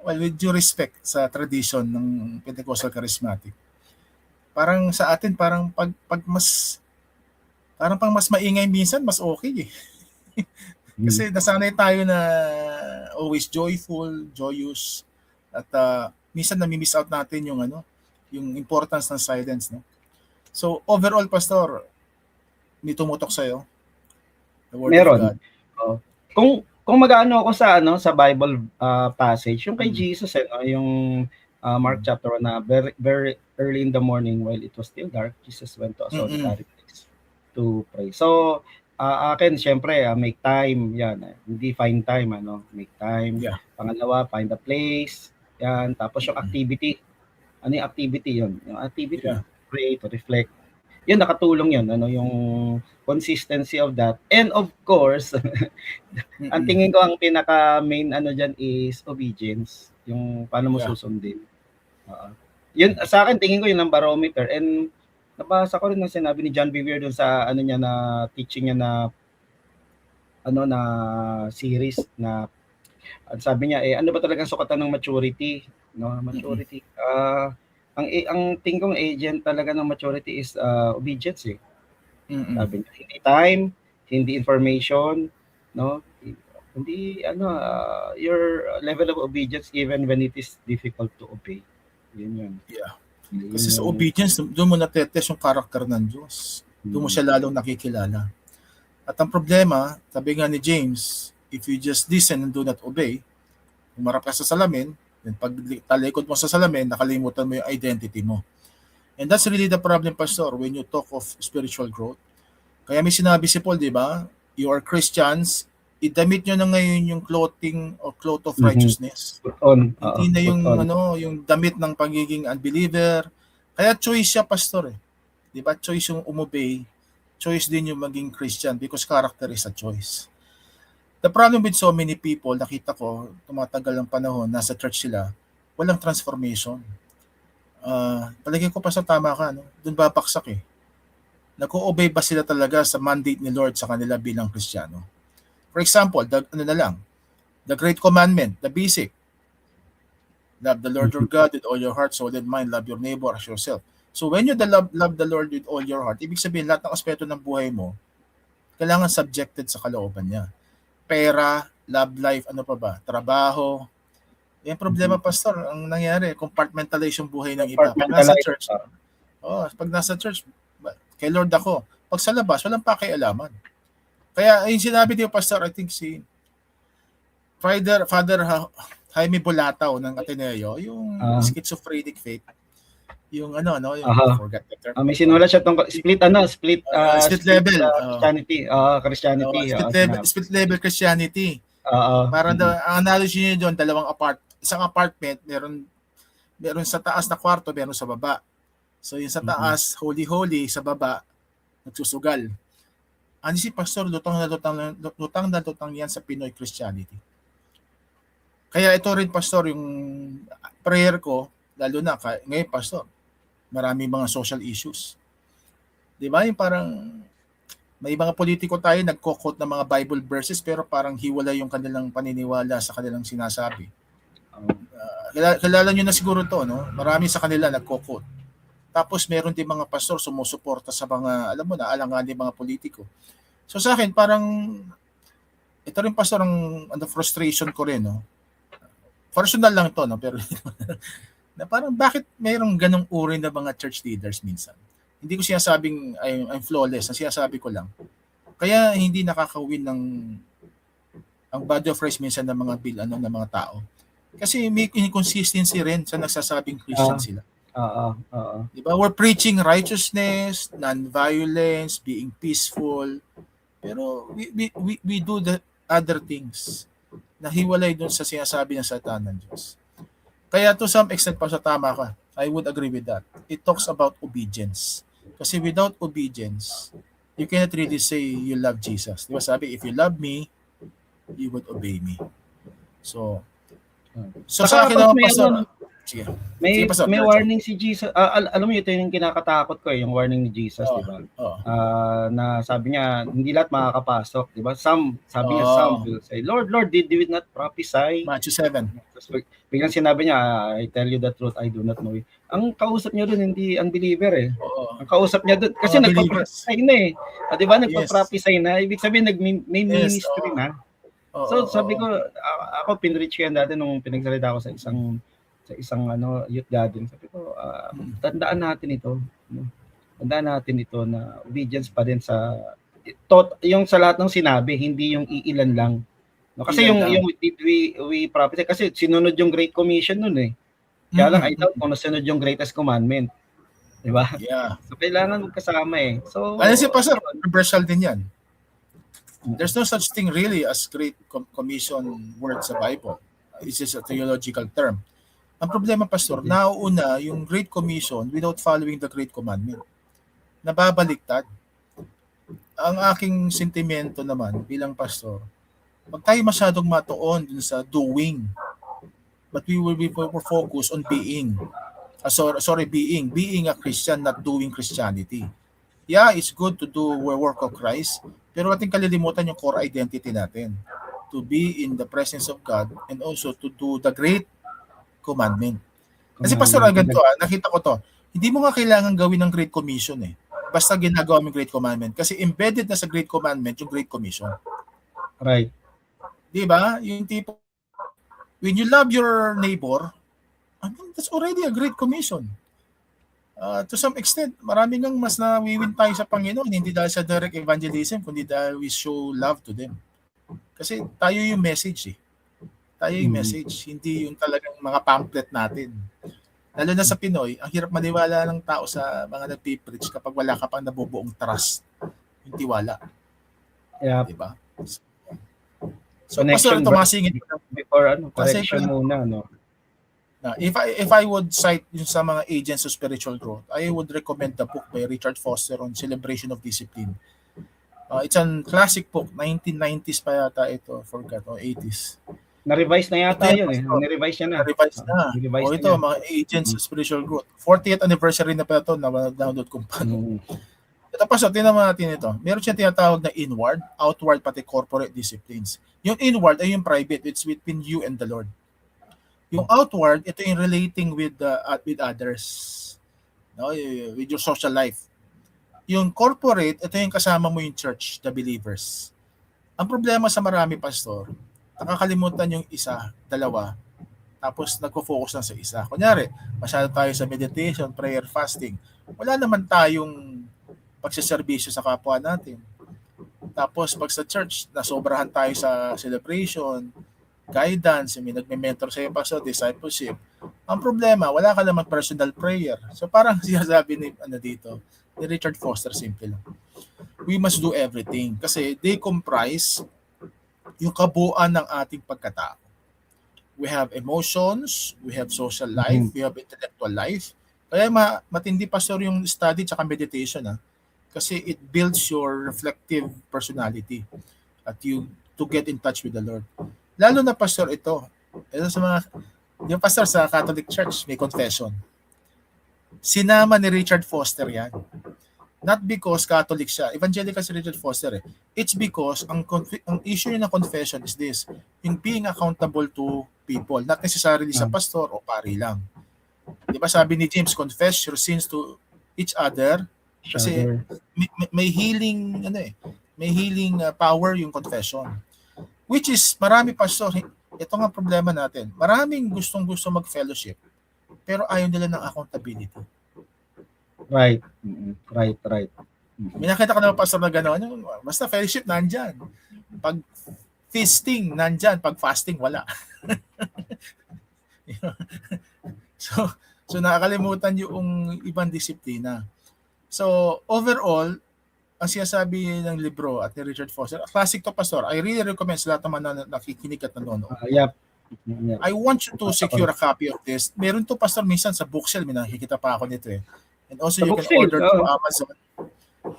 with due respect sa tradition ng Pentecostal charismatic, parang sa atin, parang pag mas maingay minsan, mas okay Kasi nasanay tayo na always joyful, joyous, at minsan nami-miss out natin yung importance ng silence, So overall, Pastor, may tumutok sa'yo? The Word Meron. of God. Kung mag-ano ako sa Bible passage, yung kay Jesus yung Mark chapter 1 na very, very early in the morning while it was still dark, Jesus went to a solitary place to pray. So akin syempre make time, yan. Hindi find time, make time. Yeah. Pangalawa, find a place. Yan, tapos yung activity. Ano yung activity yun? Yung activity, pray, to reflect. Yun, nakatulong yun, yung consistency of that. And of course, ang tingin ko ang pinaka main dyan is obedience. Yung paano mo susundin. Yun, sa akin, tingin ko yun ang barometer. And nabasa ko rin ng sinabi ni John Bevere dun sa niya na teaching niya na series na sabi niya ano ba talagang sukatan ng maturity, maturity. Ang tingin kong agent talaga ng maturity is obedience Sabi niya, hindi time, hindi information, hindi your level of obedience even when it is difficult to obey. Yun. Yeah. Kasi sa obedience, doon mo natetest yung karakter ng Diyos. Doon mo siya lalong nakikilala. At ang problema, sabi nga ni James, if you just listen and do not obey, umarap ka sa salamin, then pag talikod mo sa salamin, nakalimutan mo yung identity mo. And that's really the problem, Pastor, when you talk of spiritual growth. Kaya may sinabi si Paul, di ba? You are Christians, idamit nyo na ngayon yung clothing or cloth of righteousness. Hindi na yung yung damit ng pagiging unbeliever. Kaya choice siya, Pastor. Di ba? Choice yung umobey. Choice din yung maging Christian because character is a choice. The problem with so many people, nakita ko, tumatagal ng panahon, nasa church sila, walang transformation. Palagay ko pa sa tama ka, doon babaksak Nag-o-obey ba sila talaga sa mandate ni Lord sa kanila bilang Kristiyano? For example, the Great Commandment, the basic. Love the Lord your God with all your heart, soul, and mind. Love your neighbor as yourself. So when you love the Lord with all your heart, ibig sabihin lahat ng aspeto ng buhay mo, kailangan subjected sa kalooban niya. Pera, love life, trabaho. Yung problema, Pastor, ang nangyari, compartmentalize yung buhay ng iba. Pag nasa church, Oh, pag nasa church, kay Lord ako. Pag sa labas, walang pakialaman. Kaya yung sinabi niyo, Pastor, I think si Father Jaime Bolataw ng Ateneo, yung Ah, schizophrenic faith, yung yung aha. forgot the term. May sinulat siya tungkol Split level. Christianity. Christianity. Sinabi. Split level Christianity. Oo. Para ang analogy niya doon, isang apartment, meron sa taas na kwarto, meron sa baba. So yung sa taas, holy, sa baba, nagsusugal. Ano si Pastor, lutang na lutang yan sa Pinoy Christianity. Kaya ito rin, Pastor, yung prayer ko, lalo na ngayon, Pastor, marami mga social issues. Di ba? Yung parang may mga politiko tayo nagko-quote ng mga Bible verses pero parang hiwalay yung kanilang paniniwala sa kanilang sinasabi. Kilala nyo na siguro to, no? Marami sa kanila nagko-quote. Tapos meron din mga pastor sumusuporta sa mga, alam mo na, alanganin mga politiko. So sa akin, parang, ito rin pastor ang frustration ko rin, no? Personal lang to, no? Pero, na parang bakit mayroong ganong uri na mga church leaders minsan? Hindi ko sinasabing I'm flawless, ang sinasabi ko lang. Kaya hindi nakakawin ang body of Christ minsan ng mga ng mga tao. Kasi may inconsistency rin sa nagsasabing Christian sila. Oo. Diba? We're preaching righteousness, non-violence, being peaceful. Pero we do the other things na hiwalay dun sa sinasabi ng salita ng Diyos. Kaya to some extent pa sa tama ka, I would agree with that. It talks about obedience. Kasi without obedience, you cannot really say you love Jesus. Diba sabi, if you love me, you would obey me. So sa akin naman, Pastor, sige. May Pastor, warning si Jesus. Alam mo, ito yung kinakatakot ko, yung warning ni Jesus, di ba? Na sabi niya, hindi lahat makakapasok, di ba? Some will say, Lord, did we not prophesy? Matthew 7. Biglang sinabi niya, I tell you the truth, I do not know you. Ang kausap niya doon, hindi unbeliever eh. Ang kausap niya doon, kasi nagpa-prophesy na eh. Di ba? Nagpa-prophesy na. Ibig sabihin, may ministry na. So sabi ko, ako pinreach ko yan dati nung pinagsalita ko sa isang youth gathering. Sabi ko, tandaan natin ito. Tandaan natin ito na obedience pa din sa yung sa lahat ng sinabi, hindi yung iilan lang. No, kasi yung we prophesy kasi sinunod yung Great Commission noon eh. Kaya lang I doubt kung nasunod yung Greatest Commandment. 'Di ba? Yeah. So kailangan magkasama eh. So ano si Pastor, controversial din 'yan. There's no such thing really as Great Commission word sa Bible. This is a theological term. Ang problema, Pastor, nauuna yung Great Commission without following the Great Commandment. Nababaliktad. Ang aking sentimento naman bilang pastor, wag tayo masyadong matuon dun sa doing, but we will be focused on being. Being a Christian, not doing Christianity. Yeah, it's good to do the work of Christ, pero ating kalilimutan yung core identity natin. To be in the presence of God and also to do the Great Commandment. Kasi Pastor, ganito nakita ko to. Hindi mo nga kailangan gawin ng Great Commission eh. Basta ginagawa mo yung Great Commandment. Kasi embedded na sa Great Commandment yung Great Commission. Right. Di ba? Yung tipo, when you love your neighbor, I mean, that's already a Great Commission. To some extent, marami ngang mas nawiwin tayo sa Panginoon, hindi dahil sa direct evangelism, kundi dahil we show love to them. Kasi tayo yung message eh. Tayo yung message, hindi yung talagang mga pamphlet natin. Lalo na sa Pinoy, ang hirap maniwala ng tao sa mga nagpipreach kapag wala ka pang nabubuong trust, yung tiwala. Yeah. Diba? So, Pastor, ito masingit. Before correction muna, no? If I would cite yung sa mga agents of spiritual growth, I would recommend the book by Richard Foster on Celebration of Discipline. It's a classic book, 1990s pa yata ito, forgot, o 80s. Na-revise na yata yun eh. Na-revise niya na. Na-revise na. Ito, mga agents of spiritual growth. 40th anniversary na pa ito, na-download kung paano. Ito pa, so tingnan natin ito. Meron siyang tinatawag na inward, outward, pati corporate disciplines. Yung inward ay yung private, it's between you and the Lord. Yung outward, ito yung relating with others, no? With your social life. Yung corporate, ito yung kasama mo yung church, the believers. Ang problema sa marami, Pastor, nakakalimutan yung isa, dalawa, tapos nagpo-focus lang sa isa. Kunyari, masyado tayo sa meditation, prayer, fasting. wala naman tayong pagsiservisyo sa kapwa natin. Tapos pag sa church, nasobrahan tayo sa celebration, guidance, may nagme-mentor sa iyo pa sa discipleship. Ang problema, wala ka naman personal prayer. So parang sinasabi ni ni Richard Foster, simple lang. We must do everything kasi they comprise yung kabuuan ng ating pagkatao. We have emotions, we have social life, we have intellectual life. Kaya matindi pastor yung study at meditation kasi it builds your reflective personality at you to get in touch with the Lord. Lalo na pastor ito sa mga yung pastor sa Catholic Church may confession. Sinama ni Richard Foster yan. Not because Catholic siya. Evangelical si Richard Foster It's because ang issue ng confession is this, yung being accountable to people, not necessarily sa pastor o pari lang. Di ba sabi ni James, confess your sins to each other kasi may healing may healing power yung confession. Which is marami pastor, ito nga problema natin. Maraming gustong-gusto mag-fellowship pero ayaw nila ng accountability. Right. Right. May nakita ka naman pastor na gano'n, basta fellowship nandyan. Pag feasting nandyan, pag fasting wala. So nakakalimutan yung ibang disiplina. So overall, ang sinasabi ng libro at ni Richard Foster, classic to pastor. I really recommend sa lahat naman na nakikinig at nanonood. Yep. I want you to secure a copy of this. Meron to pastor minsan sa bookshelf, may nakikita pa ako nito And also you can order to Amazon.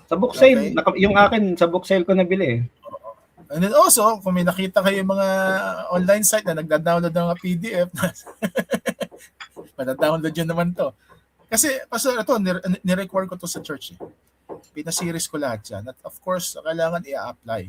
Sa book sale, yung akin sa book sale ko nabili And then also, kung may nakita kayo mga online site na nagda-download ng mga PDF, mata-download yun naman to. Kasi, pastor, ito, ni-require ko to sa church. Pinaseries ko lahat yan. At of course, kailangan i-apply.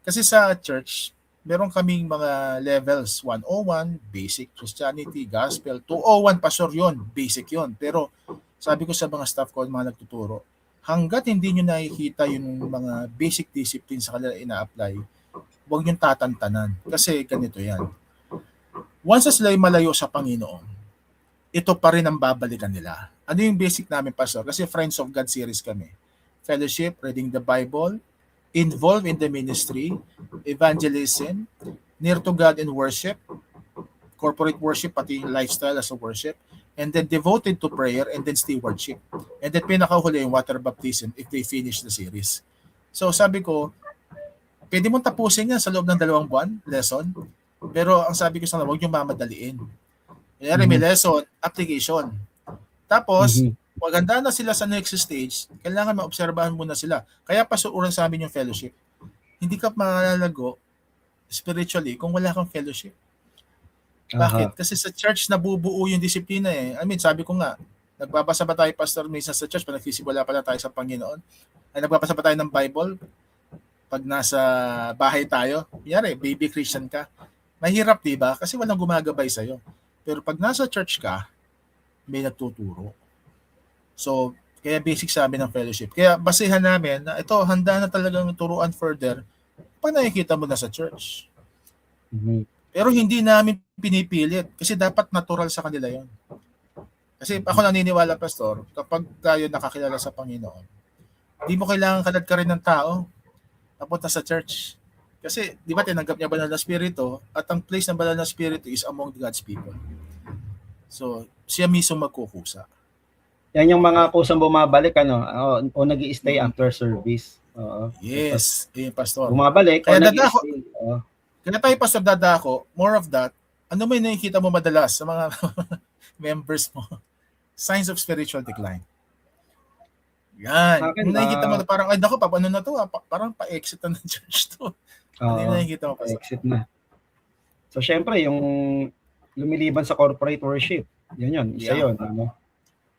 Kasi sa church, meron kaming mga levels. 101, basic Christianity, gospel. 201, pastor yun, basic yun. Pero, sabi ko sa mga staff ko, mga nagtuturo, hanggat hindi nyo nakikita yung mga basic discipline sa kanila ina-apply, huwag nyo tatantanan. Kasi ganito yan. Once sila malayo sa Panginoon, ito pa rin ang babalikan nila. Ano yung basic namin, pastor? Kasi Friends of God series kami. Fellowship, reading the Bible, involved in the ministry, evangelism, near to God in worship, corporate worship, pati lifestyle as a worship, and then devoted to prayer, and then stewardship. And then pinakahuli yung water baptism if they finish the series. So sabi ko, pwede mong tapusin yan sa loob ng 2 buwan, lesson. Pero ang sabi ko sa huwag nyo mamadaliin. May lesson, application. Tapos, maganda na sila sa next stage, kailangan maobserbahan muna sila. Kaya pasuuran sa amin yung fellowship. Hindi ka malalago spiritually kung wala kang fellowship. Bakit? Kasi sa church nabubuo yung disiplina I mean, sabi ko nga, nagbabasa ba tayo, pastor, minsan sa church, pag nagsisimula pala tayo sa Panginoon, ay nagbabasa ba tayo ng Bible? Pag nasa bahay tayo, kunyari, baby Christian ka, mahirap, diba? Kasi walang gumagabay sa'yo. Pero pag nasa church ka, may nagtuturo. So, kaya basic sa amin ng fellowship. Kaya basehan namin na ito, handa na talagang turuan further pag nakikita mo na sa church. Pero hindi namin pinipilit kasi dapat natural sa kanila yon. Kasi ako naniniwala, pastor, kapag tayo nakakilala sa Panginoon, di mo kailangan kalad ka rin ng tao napunta sa church. Kasi, di ba, tinanggap niya banal na spirito at ang place ng banal na spirito is among God's people. So, siya mismo magkukusa. Yan yung mga kusang bumabalik, o nag-i-stay after service. Yes, pastor. Bumabalik, kaya nag-i-stay. Kaya tayo, pastor, dadako, more of that, ano may nakikita mo madalas sa mga members mo? Signs of spiritual decline. Yan. Kung nakikita mo, parang, ay, naku, paano na to? Parang pa-exit na ng church to. Ano yung nakikita mo, pastor? Pa-exit na. So, syempre, yung lumiliban sa corporate worship, yun, isa yun.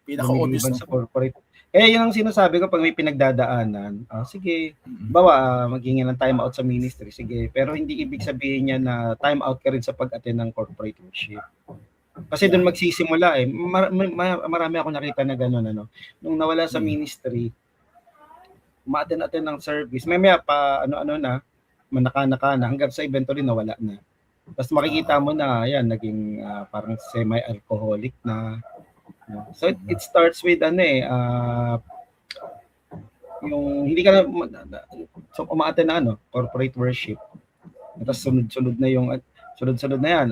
Pinaka-obvious, sa corporate. Yun ang sinasabi ko pag may pinagdadaanan. Sige, bawa, maghingi ng time out sa ministry. Sige, pero hindi ibig sabihin niya na time out ka rin sa pag-attend ng corporate worship. Kasi doon magsisimula marami ako nakita na gano'n, Nung nawala sa ministry, ma-attend ng service. May pa na, manaka-naka na, hanggang sa eventually nawala na. Tapos makikita mo na, yan, naging parang semi-alcoholic na, No? So it starts with yung hindi ka so umaattend na corporate worship. Tapos sunod-sunod na yan,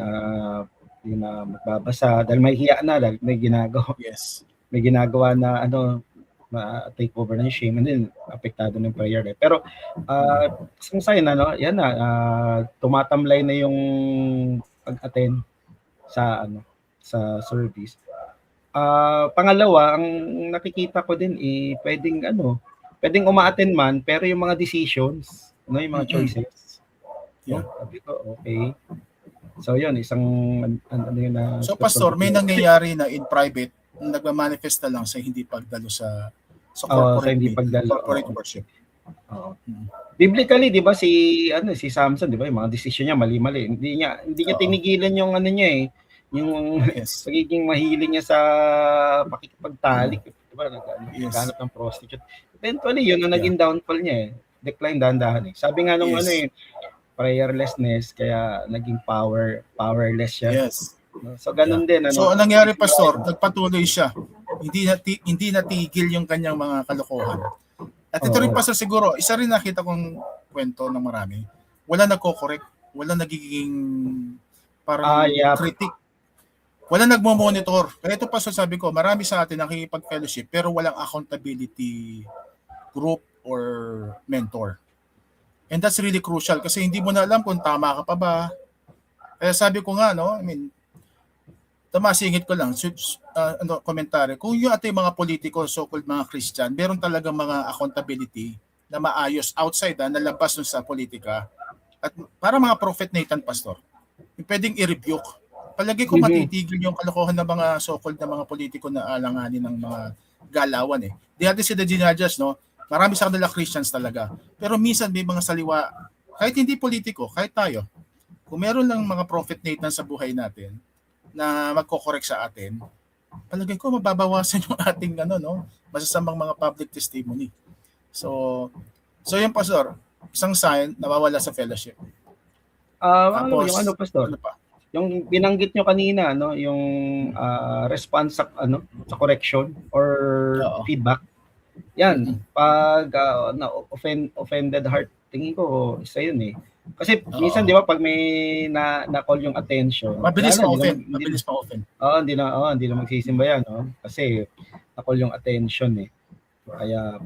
yung magbabasa dahil may hiya na dahil Yes. may ginagawa na take over ng shame, and then apektado ng prayer life. Pero isang sign yan na tumatamlay na yung pag-attend sa sa service. Pangalawa, ang nakikita ko din pwedeng uma-attend man pero yung mga decisions, yung mga choices. Yeah. Sabi ko, okay. So yun, isang yun na. So Pastor, may nangyayari na in private, nagma-manifest na lang sa hindi pagdalo sa corporate, sa hindi pagdalo, corporate worship. Biblically, 'di ba si Samson, 'di ba, yung mga decision niya mali-mali. Hindi niya tinigilan yung niya yung pagiging mahilig niya sa pakikipagtalik, 'di ba? Naghanap ng prostitute. Eventually, yun ang naging downfall niya Decline dahan-dahan Sabi nga nung prayerlessness, kaya naging powerless siya. Yes. So ganun din So anong nangyari, Pastor? Nagpatuloy siya. Hindi natigil yung kanyang mga kalokohan. At ito rin, Pastor, siguro isa rin nakita kong kwento ng marami. Wala nagko-correct, wala nagiging parang critic. Wala nagmo-monitor. Kaya ito, Pastor, sabi ko, marami sa atin nakikipag-fellowship pero walang accountability group or mentor. And that's really crucial kasi hindi mo na alam kung tama ka pa ba. Kaya sabi ko nga, masingit ko lang, komentary. Kung yung ating mga politiko, so-called mga Christian, meron talagang mga accountability na maayos outside, na labas nun sa politika. At para mga prophet Nathan, Pastor, pwedeng i-rebuke. Palagi ko matitigil yung kalokohan ng mga so-called na mga politiko na alanganin ng mga galawan Di natin sila ginadjust, Marami sa kanila Christians talaga. Pero minsan may mga saliwa, kahit hindi politiko, kahit tayo, kung meron lang mga prophet Nathan sa buhay natin na magko-correct sa atin, palagay ko mababawasan yung ating masasamang mga public testimony. So yung Pastor, isang sign nawawala sa fellowship. Tapos, yung Pastor? Ano pa? Yung binanggit nyo kanina, yung response sa correction or feedback. Yan, pag offended heart, tingin ko isa yun Kasi minsan, di ba, pag may na-call yung attention, mabilis ma-offend. Hindi na magsisimba yan, kasi na-call yung attention Kaya,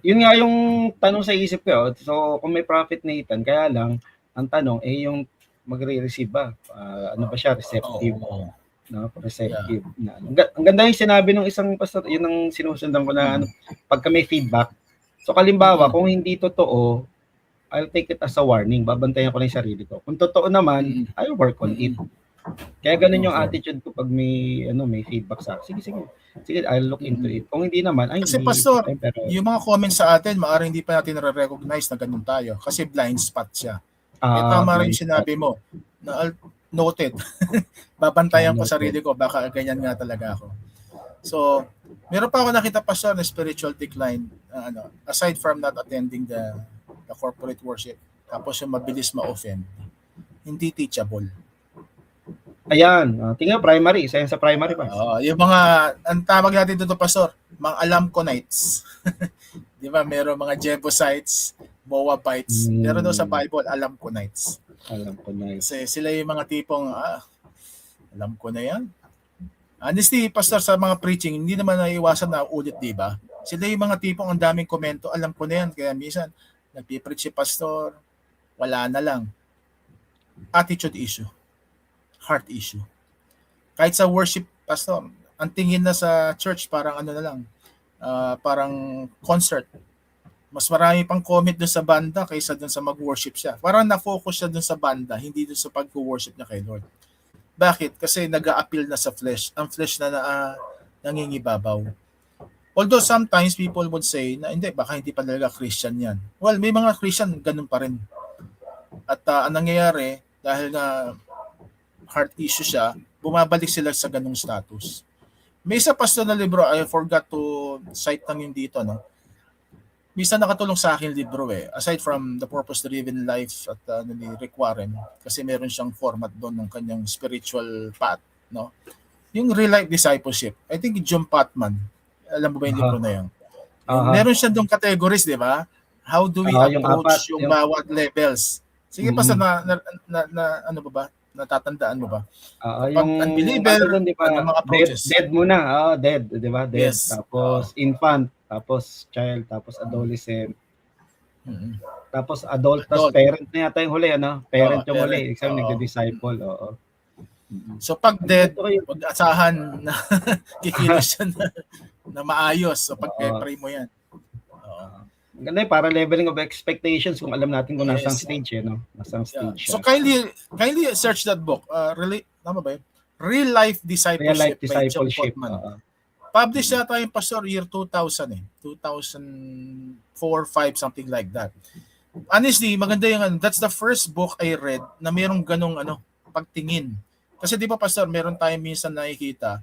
yun nga yung tanong sa isip ko. So, kung may prophet Nathan, kaya lang, ang tanong, yung magre-receive ba? Ano ba siya? Receptive. Receptive. Ang ganda yung sinabi ng isang pastor, yun ang sinusundan ko na pagka may feedback. So, kalimbawa, kung hindi totoo, I'll take it as a warning. Babantayan ko na yung sarili ko. Kung totoo naman, I'll work on it. Kaya ganun yung attitude ko pag may feedback sa akin. Sige, I'll look into it. Kung hindi naman, kasi Pastor, yung mga comments sa atin, maaaring hindi pa natin na-recognize na ganun tayo. Kasi blind spot siya. Tama rin sinabi mo. Noted. Babantayan ko sarili ko. Baka ganyan nga talaga ako. So, meron pa ako nakita, Pastor, na spiritual decline. Aside from not attending the corporate worship, tapos yung mabilis ma-offend, hindi teachable. Ayan, tingnan primary, isa yan sa primary pa. Yung mga, ang tawag natin dito, Pastor, mga Alamconites. Di ba, meron mga Jebusites, Moabites. Meron daw sa Bible, Alamconites. Kasi sila yung mga tipong, alam ko na yan. Honestly, Pastor, sa mga preaching, hindi naman naiwasan na ulit, di ba? Sila yung mga tipong ang daming komento, alam ko na yan. Kaya minsan, nagpipreach si Pastor, wala na lang. Attitude issue. Heart issue. Kahit sa worship, Pastor, ang tingin na sa church, parang parang concert. Mas marami pang comment dun sa banda kaysa dun sa mag-worship siya. Parang na-focus siya dun sa banda, hindi dun sa pag-worship niya kay Lord. Bakit? Kasi nag-a-appeal na sa flesh. Ang flesh na nangingibabaw. Although sometimes people would say na hindi, baka hindi pa talaga Christian yan. Well, may mga Christian, ganun pa rin. At ang nangyayari, dahil na heart issue siya, bumabalik sila sa ganung status. May isa Pastor na libro, I forgot to cite lang yung dito, Minsan nakatulong sa akin libro aside from The Purpose-Driven Life at ni Rick Warren, kasi meron siyang format doon ng kanyang spiritual path, yung real life discipleship. I think John Patman. Alam mo ba yung libro na yun? Meron siya doon categories, di ba? How do we Yung apat, approach yung bawat levels? Sige pa sa ano ba? Natatandaan mo ba? Yung unbeliever, doon, di ba? mga approaches? Dead muna. Dead, di ba? Dead. Yes. Tapos infant, tapos child, tapos adolescent. Tapos adult, tapos parent na yata yung huli, ano? Parent yung huli. Isang nagde-disciple, So pag dead, wag asahan na kikilos siya na maayos. So pag-pray mo yan. Ganda para leveling of expectations kung alam natin kung nasang stage, no? Nasang stage siya. So kindly search that book. Tama ba yun? Real Life Discipleship by John Patman. Published yata yung Pastor year 2000 eh. 2004, 5, something like that. Honestly, maganda yung that's the first book I read na mayroong ganong pagtingin. Kasi di ba Pastor, meron tayong minsan nakikita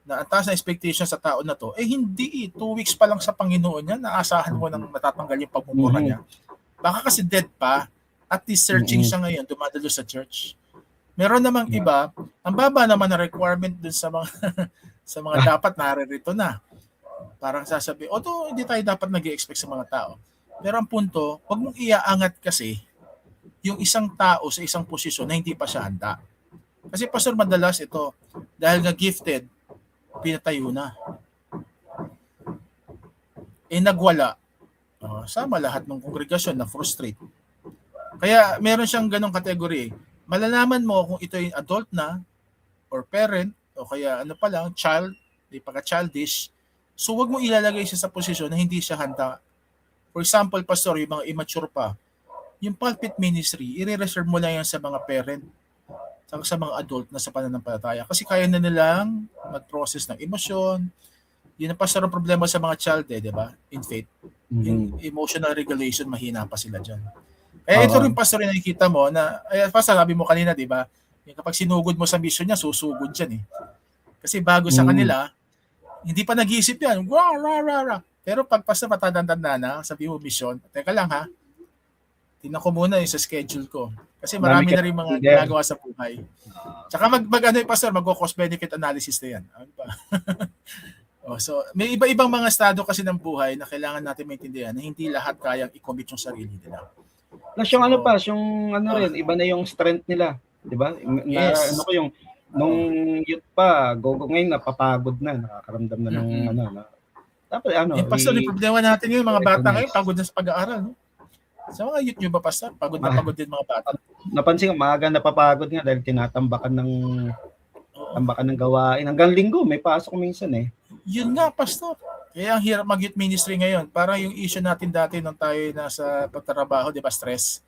na ang taas na expectation sa tao na to, hindi 2 weeks pa lang sa Panginoon niya, naasahan mo nang matatanggal yung pagmumura niya. Baka kasi dead pa, at least searching siya ngayon, dumadalo sa church. Meron namang iba, ang baba naman na requirement dun sa mga sa mga dapat naririto na. Parang sasabi, hindi tayo dapat nag-i-expect sa mga tao. Pero ang punto, wag mong iaangat kasi yung isang tao sa isang posisyon na hindi pa siya handa. Kasi Pastor, madalas ito, dahil nga gifted, pinatayo na. Nagwala. Sama lahat ng kongregasyon na frustrate. Kaya meron siyang ganong kategory. Malalaman mo kung ito yung adult na, or parent, o kaya pa lang, child, di pa ka-childish. So wag mo ilalagay siya sa posisyon na hindi siya handa. For example, Pastor, yung mga immature pa, yung pulpit ministry, i-reserve mo lang yan sa mga parent, sa mga adult na sa pananampalataya. Kasi kaya na nilang mag-process ng emosyon. Yun ang Pastor ang problema sa mga child, di ba? In faith. Yung emotional regulation, mahina pa sila dyan. Kaya ito rin, Pastor, yung nakikita mo na, Pastor, sabi mo kanina, di ba? Kapag sinugod mo sa mission niya, susugod dyan eh. Kasi bago sa kanila, hindi pa nag-iisip yan. Pero pag Pastor, matadandanda na, sabi mo mission, teka lang ha, tingnan ko muna yung sa schedule ko. Kasi marami na rin mga ginagawa sa buhay. Tsaka Pastor, mag-cost benefit analysis na yan. So, may iba-ibang mga estado kasi ng buhay na kailangan natin maintindihan na hindi lahat kayang i-commit yung sarili nila. Plus yung rin, iba na yung strength nila. Di ba? Yes. Nung youth pa, ngayon napapagod na, nakakaramdam na ng dapat Pastor, yung problema natin yung mga bata ngayon, pagod na sa pag-aaral. No? Sa mga youth nyo ba, Pastor? Pagod na pagod din mga bata. Napansin ko, maaga napapagod nga dahil tinatambakan ng gawain. Hanggang linggo, may pasok minsan eh. Yun nga, Pastor. Kaya ang hirap mag-youth ministry ngayon. Parang yung issue natin dati nung tayo nasa pagtrabaho, di ba, stress.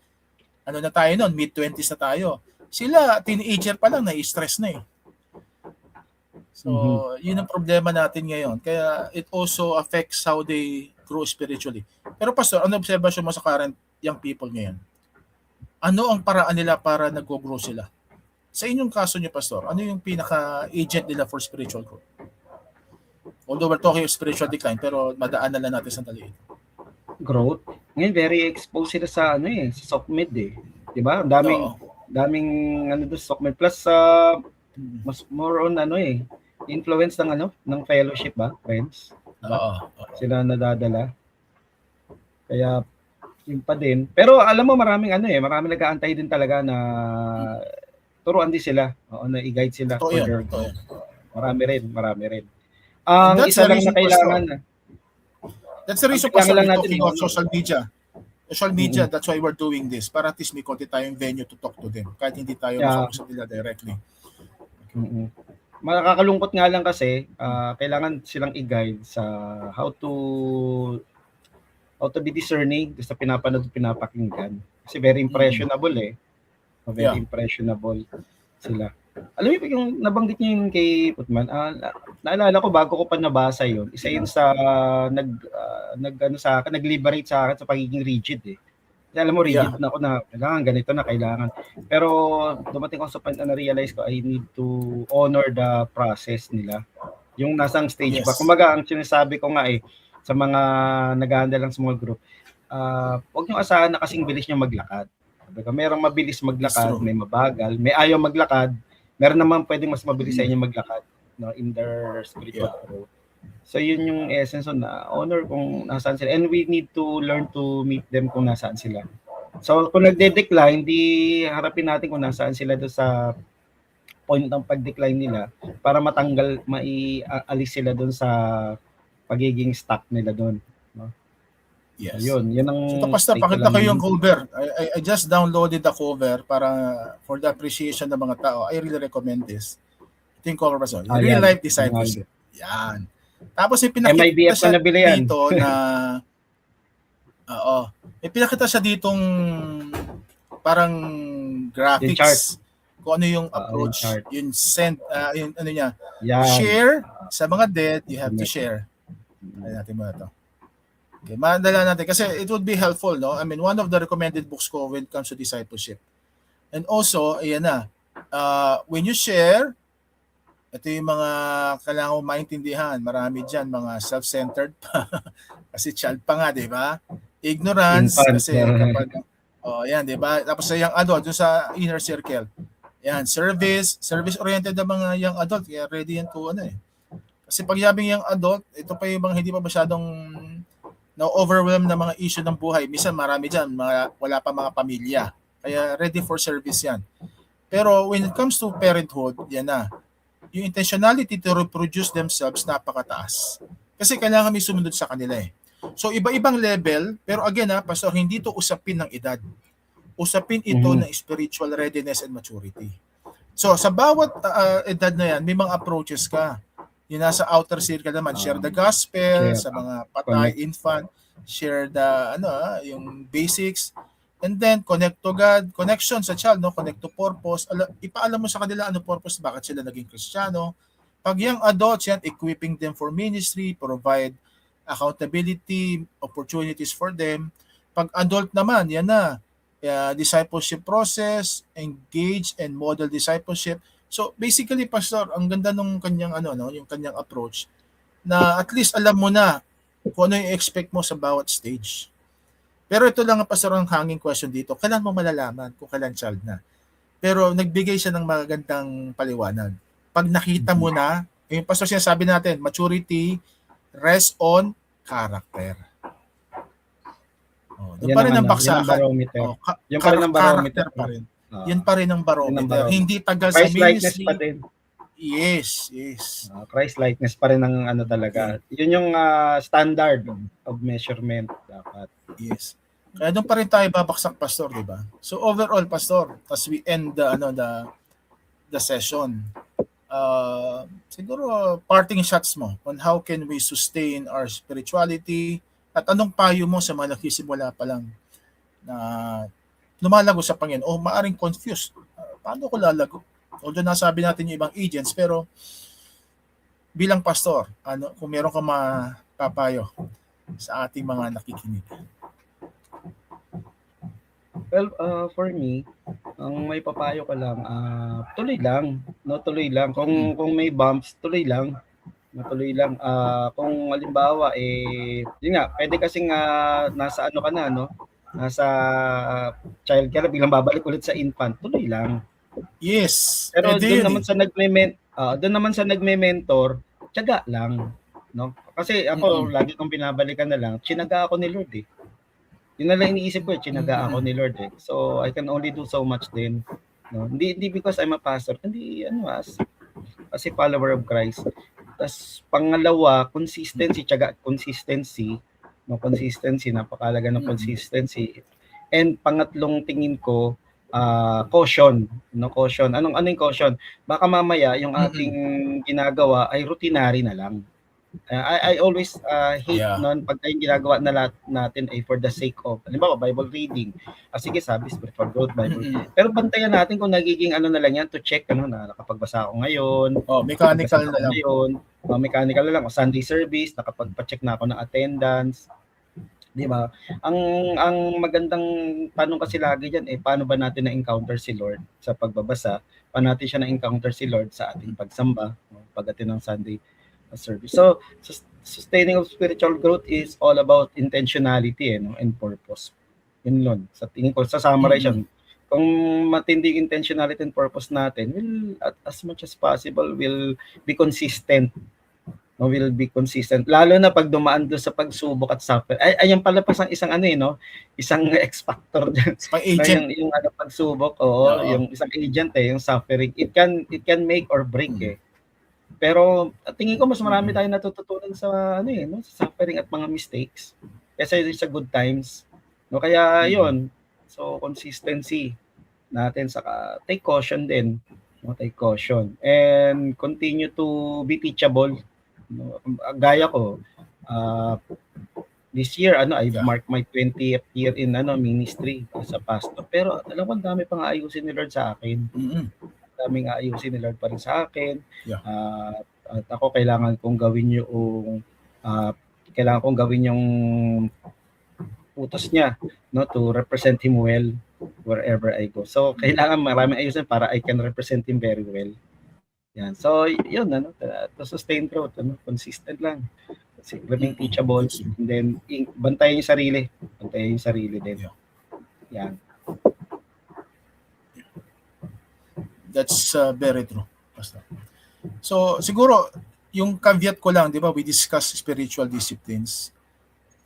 Na tayo noon, mid-20s na tayo. Sila, teenager pa lang, na-stress na eh. So, yun ang problema natin ngayon. Kaya it also affects how they grow spiritually. Pero Pastor, ano observation mo sa current young people ngayon? Ano ang paraan nila para nag-grow sila? Sa inyong kaso niyo, Pastor, ano yung pinaka-agent nila for spiritual growth? Although we're talking of spiritual decline, pero madaan na lang natin sandali ito. Growth? Ngayon, very exposed sila sa sa SOCMED eh. Diba? Daming doon SOCMED. Plus, mas more on influence ng fellowship ba? Friends? Sila nadadala. Kaya, yun pa din. Pero alam mo, maraming maraming nag-aantay din talaga na turuan din sila. Na i-guide sila for their growth. Marami rin. Ang isa lang na kailangan that's the reason Pastor, we're talking about social media. Social media, that's why we're doing this. Para at least may konti tayong venue to talk to them. Kahit hindi tayo makausap nila directly. Makakalungkot nga lang kasi, kailangan silang i-guide sa how to be discerning sa pinapanood at pinapakinggan. Kasi very impressionable Very impressionable sila. Alam mo yung nabanggit niyo yung kay Putman, naalala ko bago ko pa nabasa yun, isa yun sa nag-liberate sa akin sa pagiging rigid eh. Kasi alam mo, rigid na ako na kailangan, ganito na kailangan. Pero dumating ako sa point na na-realize ko, I need to honor the process nila. Yung nasang stage ba. Kumaga, ang sinasabi ko nga sa mga nag-handle ng small group, huwag nyo asahan na kasing bilis nyo maglakad. Merong mabilis maglakad, may mabagal, may ayaw maglakad, meron naman pwedeng mas mabilis sa inyo maglakad. no, in their spiritual growth. So yun yung essence na honor kung nasaan sila, and we need to learn to meet them kung nasaan sila. So kung nagde-decline, di harapin natin kung nasaan sila doon sa point ng pag-decline nila para matanggal, maialis sila doon sa pagiging stuck nila doon. No? Yes. Yun ang So ito, Pastor, take ko pakita lang ko yung yun. cover. I just downloaded the cover para for the appreciation ng mga tao. I really recommend this. Ito yung cover, Pastor. Real Yan. life discipleship. Yan. Tapos may pinakita MIBF siya na nabili yan. dito na may pinakita siya ditong parang graphics kung ano yung approach, yung send, yung ano niya. Yan. Share sa mga dead, you have to share. Ayan natin muna ito. Okay, madala natin kasi it would be helpful, no? I mean, one of the recommended books ko when it comes to discipleship. And also, ayan na, when you share, ito yung mga kailangan mo maintindihan. Marami dyan, mga self-centered pa. Kasi child pa nga, di ba? Ignorance, Infant. kasi kapag, yan, di ba? Tapos sa young adult, dun sa inner circle. Yan, service-oriented na mga young adult. Kaya ready yan to, Kasi pag yabing young adult, ito pa yung mga hindi pa masyadong na-overwhelm na mga issue ng buhay. Minsan marami dyan, wala pa mga pamilya. Kaya ready for service yan. Pero when it comes to parenthood, yan na. Yung intentionality to reproduce themselves napakataas. Kasi kailangan may sumunod sa kanila eh. So iba-ibang level, pero again Pastor, hindi to usapin ng edad. Usapin ito ng spiritual readiness and maturity. So sa bawat edad na yan, may mga approaches ka. Yung nasa outer circle naman, share the gospel sa mga patay, infant, share the yung basics, and then connect to God, connection sa child, connect to purpose. Ipaalam mo sa kanila ano purpose, bakit sila naging Kristiyano. Pag young adults yan, equipping them for ministry, provide accountability, opportunities for them. Pag adult naman, yan na, discipleship process, engage and model discipleship. So basically, Pastor, ang ganda nung kanyang yung kanyang approach na at least alam mo na kung ano yung expect mo sa bawat stage. Pero ito lang, Pastor, ang hanging question dito. Kailan mo malalaman kung kailan child na? Pero nagbigay siya ng magandang paliwanag. Pag nakita mo na, yung Pastor sinasabi natin, maturity rests on character. Doon pa rin ang baksakan. Yan pa rin ang barometer. Yan pa rin ang barometer. Hindi tagal sa ministry. Pa din. Yes. Christ-likeness pa rin ang talaga. Yun yung standard of measurement dapat. Yes. Kaya doon pa rin tayo babaksak, Pastor, di ba? So overall, Pastor, as we end the session, siguro parting shots mo on how can we sustain our spirituality at anong payo mo sa mga nagsisimula pa lang na lumalago sa Panginoon o maaring confused. Paano ko lalago? Although nasabi natin yung ibang agents, pero bilang pastor, kung meron ka mapapayo sa ating mga nakikinig? Well, for me, ang may papayo ko lang, tuloy lang. Kung may bumps, tuloy lang. Kung halimbawa, yun nga, pwede kasing nasa ka na, nasa child care, biglang babalik ulit sa infant, tuloy lang. Yes. Pero doon naman sa nagme-mentor, tiyaga lang, no? Kasi ako, lagi kong binabalikan na lang, tsinaga ako ni Lord eh. Yun na lang iniisip ko, tsinaga ako ni Lord eh. So, I can only do so much din. No? Hindi because I'm a pastor, hindi as a follower of Christ. Tapos, pangalawa, consistency, napakalaga ng consistency. And pangatlong tingin ko, caution. Anong yung caution? Baka mamaya, yung ating ginagawa ay routinary na lang. I always hate noon pag yung ginagawa na natin ay for the sake of, halimbawa, Bible reading. Sige, sabi, spiritual growth, Bible. Pero bantayan natin kung nagiging na lang yan to check, na nakapagbasa ako ngayon. Mechanical na lang. Mechanical na lang. O Sunday service, nakapagpa-check na ako ng attendance. Di ba? Ang magandang tanong kasi lagi diyan paano ba natin na-encounter si Lord sa pagbabasa? Paano natin siya na-encounter si Lord sa ating pagsamba, pag-attend ng Sunday service. So, sustaining of spiritual growth is all about intentionality and purpose. Yun lang. Sa tingin ko, sa summary siya, kung matinding intentionality and purpose natin, will as much as possible will be consistent. No, will be consistent. Lalo na pag dumaan doon sa pagsubok at suffer. Ayan pala pa isang ano no, isang X factor dyan. Sa Na agent. yung ano pagsubok, oo, Oo. yung isang agent yung suffering. It can make or break Pero tingin ko mas marami tayong natututunan sa ano no, sa suffering at mga mistakes kaysa sa good times. No, kaya yun. So consistency natin saka take caution din. No, take caution and continue to be teachable. No, gaya ko this year I marked my 20th year in ministry as a pastor. Pero alam ko ang dami pang aayusin ni Lord sa akin. Daming aayusin ni Lord pa rin sa akin. At ako kailangan kong gawin yung utos niya, no, to represent him well wherever I go. So kailangan maraming ayusin para I can represent him very well. Yan. So yun to sustain growth, consistent lang. Remain teachable, and then bantayan yung sarili din. Yan. That's very true, Pastor. So siguro yung caveat ko lang, di ba, we discuss spiritual disciplines.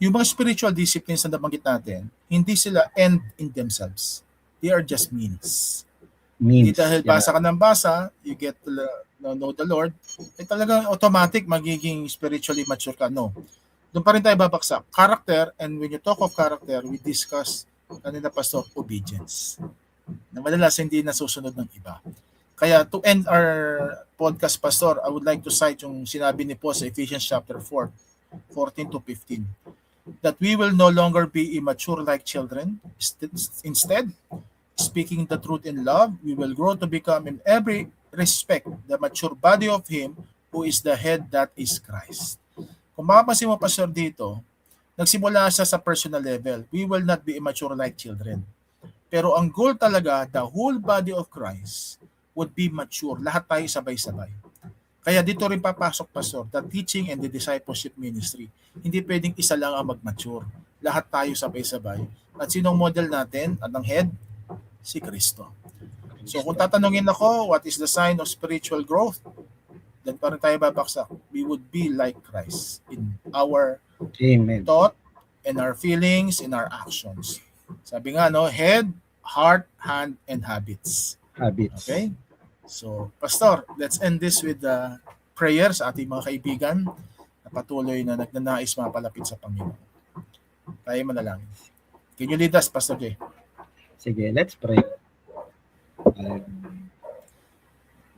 Yung mga spiritual disciplines na nabanggit natin, hindi sila end in themselves. They are just means. Hindi dahil basa ka ng basa, you get to know the Lord, talagang automatic magiging spiritually mature ka. No. Doon pa rin tayo babaksak. Character, and when you talk of character, we discuss kanina Pastor, obedience. Na madalas hindi nasusunod ng iba. Kaya to end our podcast, Pastor, I would like to cite yung sinabi ni Paul sa Ephesians chapter 4, 14 to 15. That we will no longer be immature like children. Instead, speaking the truth in love, we will grow to become in every respect the mature body of Him who is the head, that is Christ. Kung mapapansin mo, Pastor, dito, nagsimula siya sa personal level. We will not be immature like children. Pero ang goal talaga, the whole body of Christ would be mature. Lahat tayo sabay-sabay. Kaya dito rin papasok, Pastor, the teaching and the discipleship ministry. Hindi pwedeng isa lang ang mag-mature. Lahat tayo sabay-sabay. At sinong model natin? At ang head? Si Kristo. So kung tatanungin ako, what is the sign of spiritual growth? Then pa rin tayo babaksak. We would be like Christ in our thought, in our feelings, in our actions. Sabi nga, head, heart, hand, and habits. Okay? So, Pastor, let's end this with prayers sa ating mga kaibigan na patuloy na nagnanais mapalapit sa Panginoon. Tayo manalangin. Can you lead us, Pastor Jay? Sige, let's pray.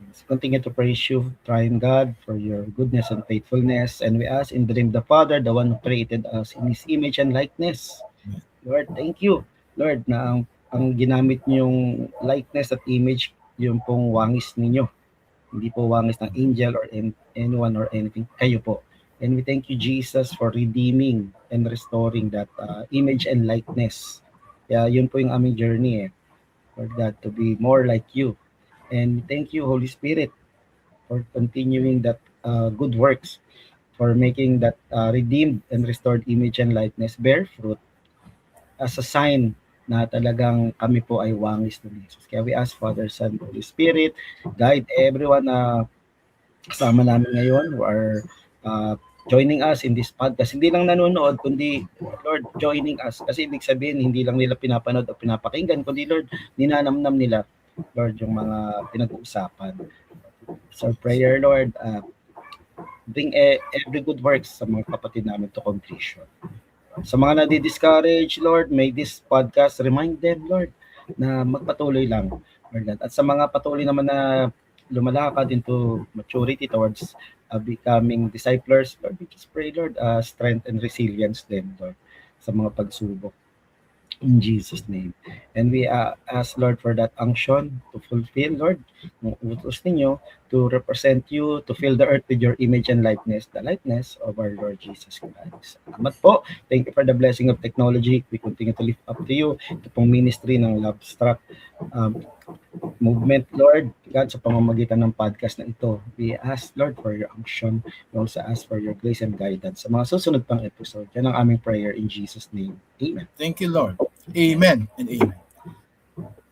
Let's continue to praise you, Triune God, for your goodness and faithfulness. And we ask in the name of the Father, the one who created us in His image and likeness. Lord, thank you, Lord, na ang ginamit niyong likeness at image, yung pong wangis ninyo. Hindi po wangis ng angel or anyone or anything. Kayo po. And we thank you, Jesus, for redeeming and restoring that image and likeness. Yun po yung aming journey Lord God, to be more like you. And thank you, Holy Spirit, for continuing that good works, for making that redeemed and restored image and likeness bear fruit as a sign na talagang kami po ay wangis ng Jesus. Kaya we ask Father, Son, Holy Spirit, guide everyone na kasama namin ngayon who are joining us in this podcast. Hindi lang nanonood, kundi Lord, joining us. Kasi ibig sabihin, hindi lang nila pinapanood o pinapakinggan, kundi Lord, ninanamnam nila, Lord, yung mga pinag-uusapan. So prayer, Lord, bring every good works sa mga kapatid namin to completion. Sa mga nadi-discourage, Lord, may this podcast remind them, Lord, na magpatuloy lang, Lord. At sa mga patuloy naman na lumalakad into maturity towards becoming disciples, Lord, we just pray, Lord, strength and resilience din, Lord, sa mga pagsubok. In Jesus' name. And we ask, Lord, for that unction to fulfill, Lord, ng utos ninyo to represent you, to fill the earth with your image and likeness, the likeness of our Lord Jesus Christ. Salamat po. Thank you for the blessing of technology. We continue to lift up to you. Ito pong ministry ng Lovestruck movement, Lord, God, sa pamamagitan ng podcast na ito. We ask, Lord, for your unction. We also ask for your grace and guidance sa mga susunod pang episode. Yan ang aming prayer in Jesus' name. Amen. Thank you, Lord. Amen and amen.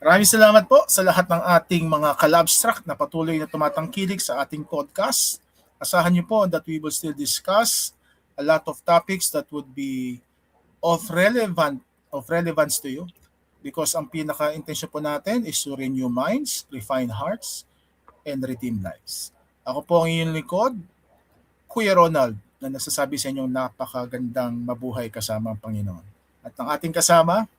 Maraming salamat po sa lahat ng ating mga kalabstract na patuloy na tumatangkilik sa ating podcast. Asahan niyo po that we will still discuss a lot of topics that would be of relevance to you, because ang pinaka-intention po natin is to renew minds, refine hearts, and redeem lives. Ako po ang inyong lingkod, Kuya Ronald, na nasasabi sa inyong napakagandang mabuhay kasama ang Panginoon. At ang ating kasama,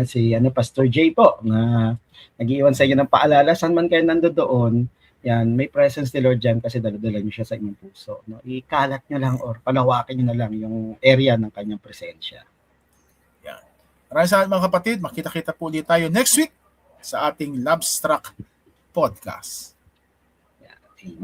Si Pastor J po, na nag-iwan sa inyo ng paalala, saan man kayo nandoon, yan, may presence ni Lord dyan kasi dala-dala niyo siya sa inyong puso. No? Ikalat niyo lang or palawakin niyo na lang yung area ng kanyang presensya. yan. Maraming salamat mga kapatid. Makita-kita po ulit tayo next week sa ating Labstrack Podcast. Amen.